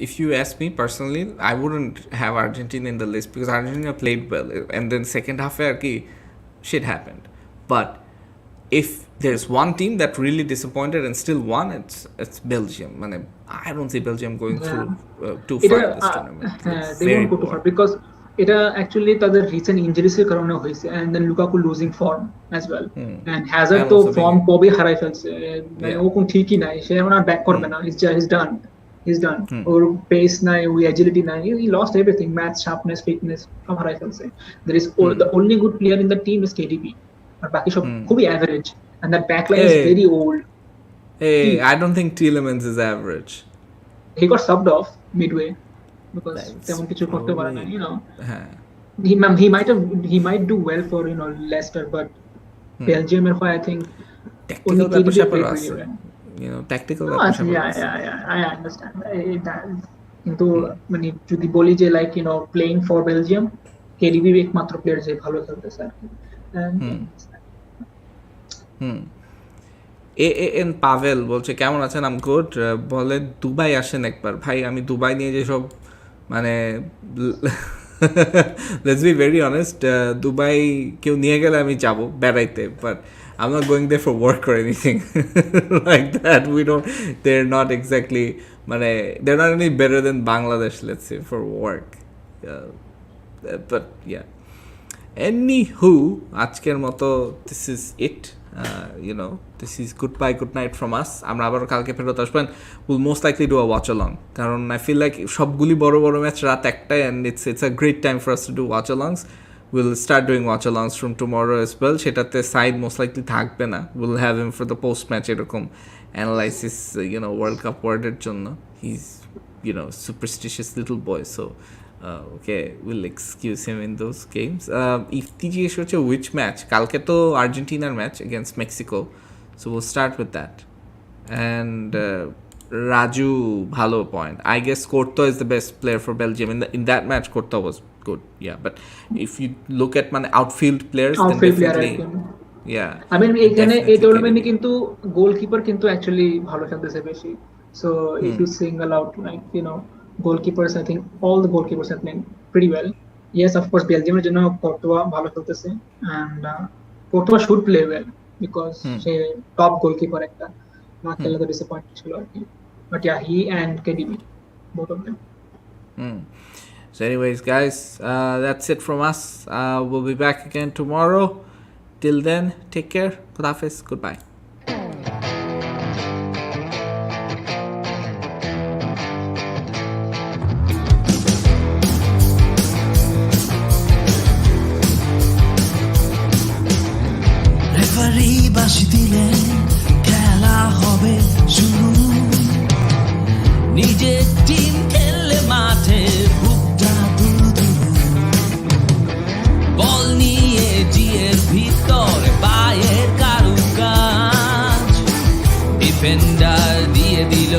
if you ask me personally, I wouldn't have Argentina in the list because Argentina played well and then second half আর কি shit happened. But if there's one team that really disappointed and still won, it's Belgium. মানে I don't see Belgium going through too far in this tournament. They won't go too far because এটা actually তাদের recent injuries এর কারণে হয়েছে, and then Lukaku losing form as well, and Hazard তো form কবে হারাই ফেলছে, মানে ও কোন ঠিকই নাই, সে এখন আর ব্যাক করবে না, he's done. Or pace নাই, ওই agility নাই, he lost everything, match sharpness, fitness সব হারাই ফেলছে. There is the only good player in the team is KDB, আর বাকি সব খুবই average, and that backline is very old. I don't think Tielemans is average. He got subbed off midway because তেমন কিছু করতে পারে না, he might do well for Leicester, but Belgium এর হয় I think technical ব্যাপার আছে, tactical ব্যাপার আছে. I understand কিন্তু মানে যদি বলি যে like playing for Belgium, KDB একমাত্র প্লেয়ার যে ভালো খেলতেছে আর কি. এন পাভেল বলছে কেমন আছেন? আম গুড. বলে দুবাই আসেন একবার ভাই, আমি দুবাই নিয়ে যেসব মানে let's be very honest, Dubai কেউ নিয়ে গেলে আমি যাব বেড়াইতে, but I'm not going there for work or anything like that. They're not exactly, they're not any better than Bangladesh, let's say, for work. But yeah. Anywho, আজকের মতো this is it. This is goodbye, good night from us. আমরা আবার কালকে ফেরত আসবেন. We'll most likely do a watch along. কারণ I feel like সবগুলি বড় বড় ম্যাচ রাত একটায়, and it's a great time for us to do watch alongs. We'll start doing watch alongs from tomorrow as well. সেটাতে side most likely থাকবে না. We'll have him for the post match এরকম analysis, World Cup ওয়ার্ডের জন্য. He's superstitious little boy, so okay, we'll excuse him in those games. Ifti জিজ্ঞেস হচ্ছে which match? কালকে তো আর্জেন্টিনার match against Mexico, so we'll start with that. And Raju, ভালো point. I guess Courtois is the best player for Belgium. In that match, Courtois was good, yeah. But if you look at outfield players, then definitely, yeah. I mean, এখানে এই টুর্নামেন্টে কিন্তু goalkeeper কিন্তু actually ভালো খেলতেছে বেশি. So if you single out goalkeepers, I think all the goalkeepers are playing pretty well. Yes, of course, Belgium এর জন্য Courtois ভালো খেলতেছে, and Courtois should play well because say top goalkeeper একটা, না খেললে তো ডিসঅ্যাপয়েন্ট ছিল আর কি. But yeah, he and KDB, both of them. So anyways, guys, that's it from us. We'll be back again tomorrow. Till then, take care. Khuda Hafiz. Goodbye. Referee বাঁশি দিলে খেলা হবে শুরু, নিজের টিম খেললে মাঠে বুকটা দুরু, বল নিয়ে জিয়ের ভিতরে পায়ের কারুকাজ, ডিফেন্ডার দিয়ে দিল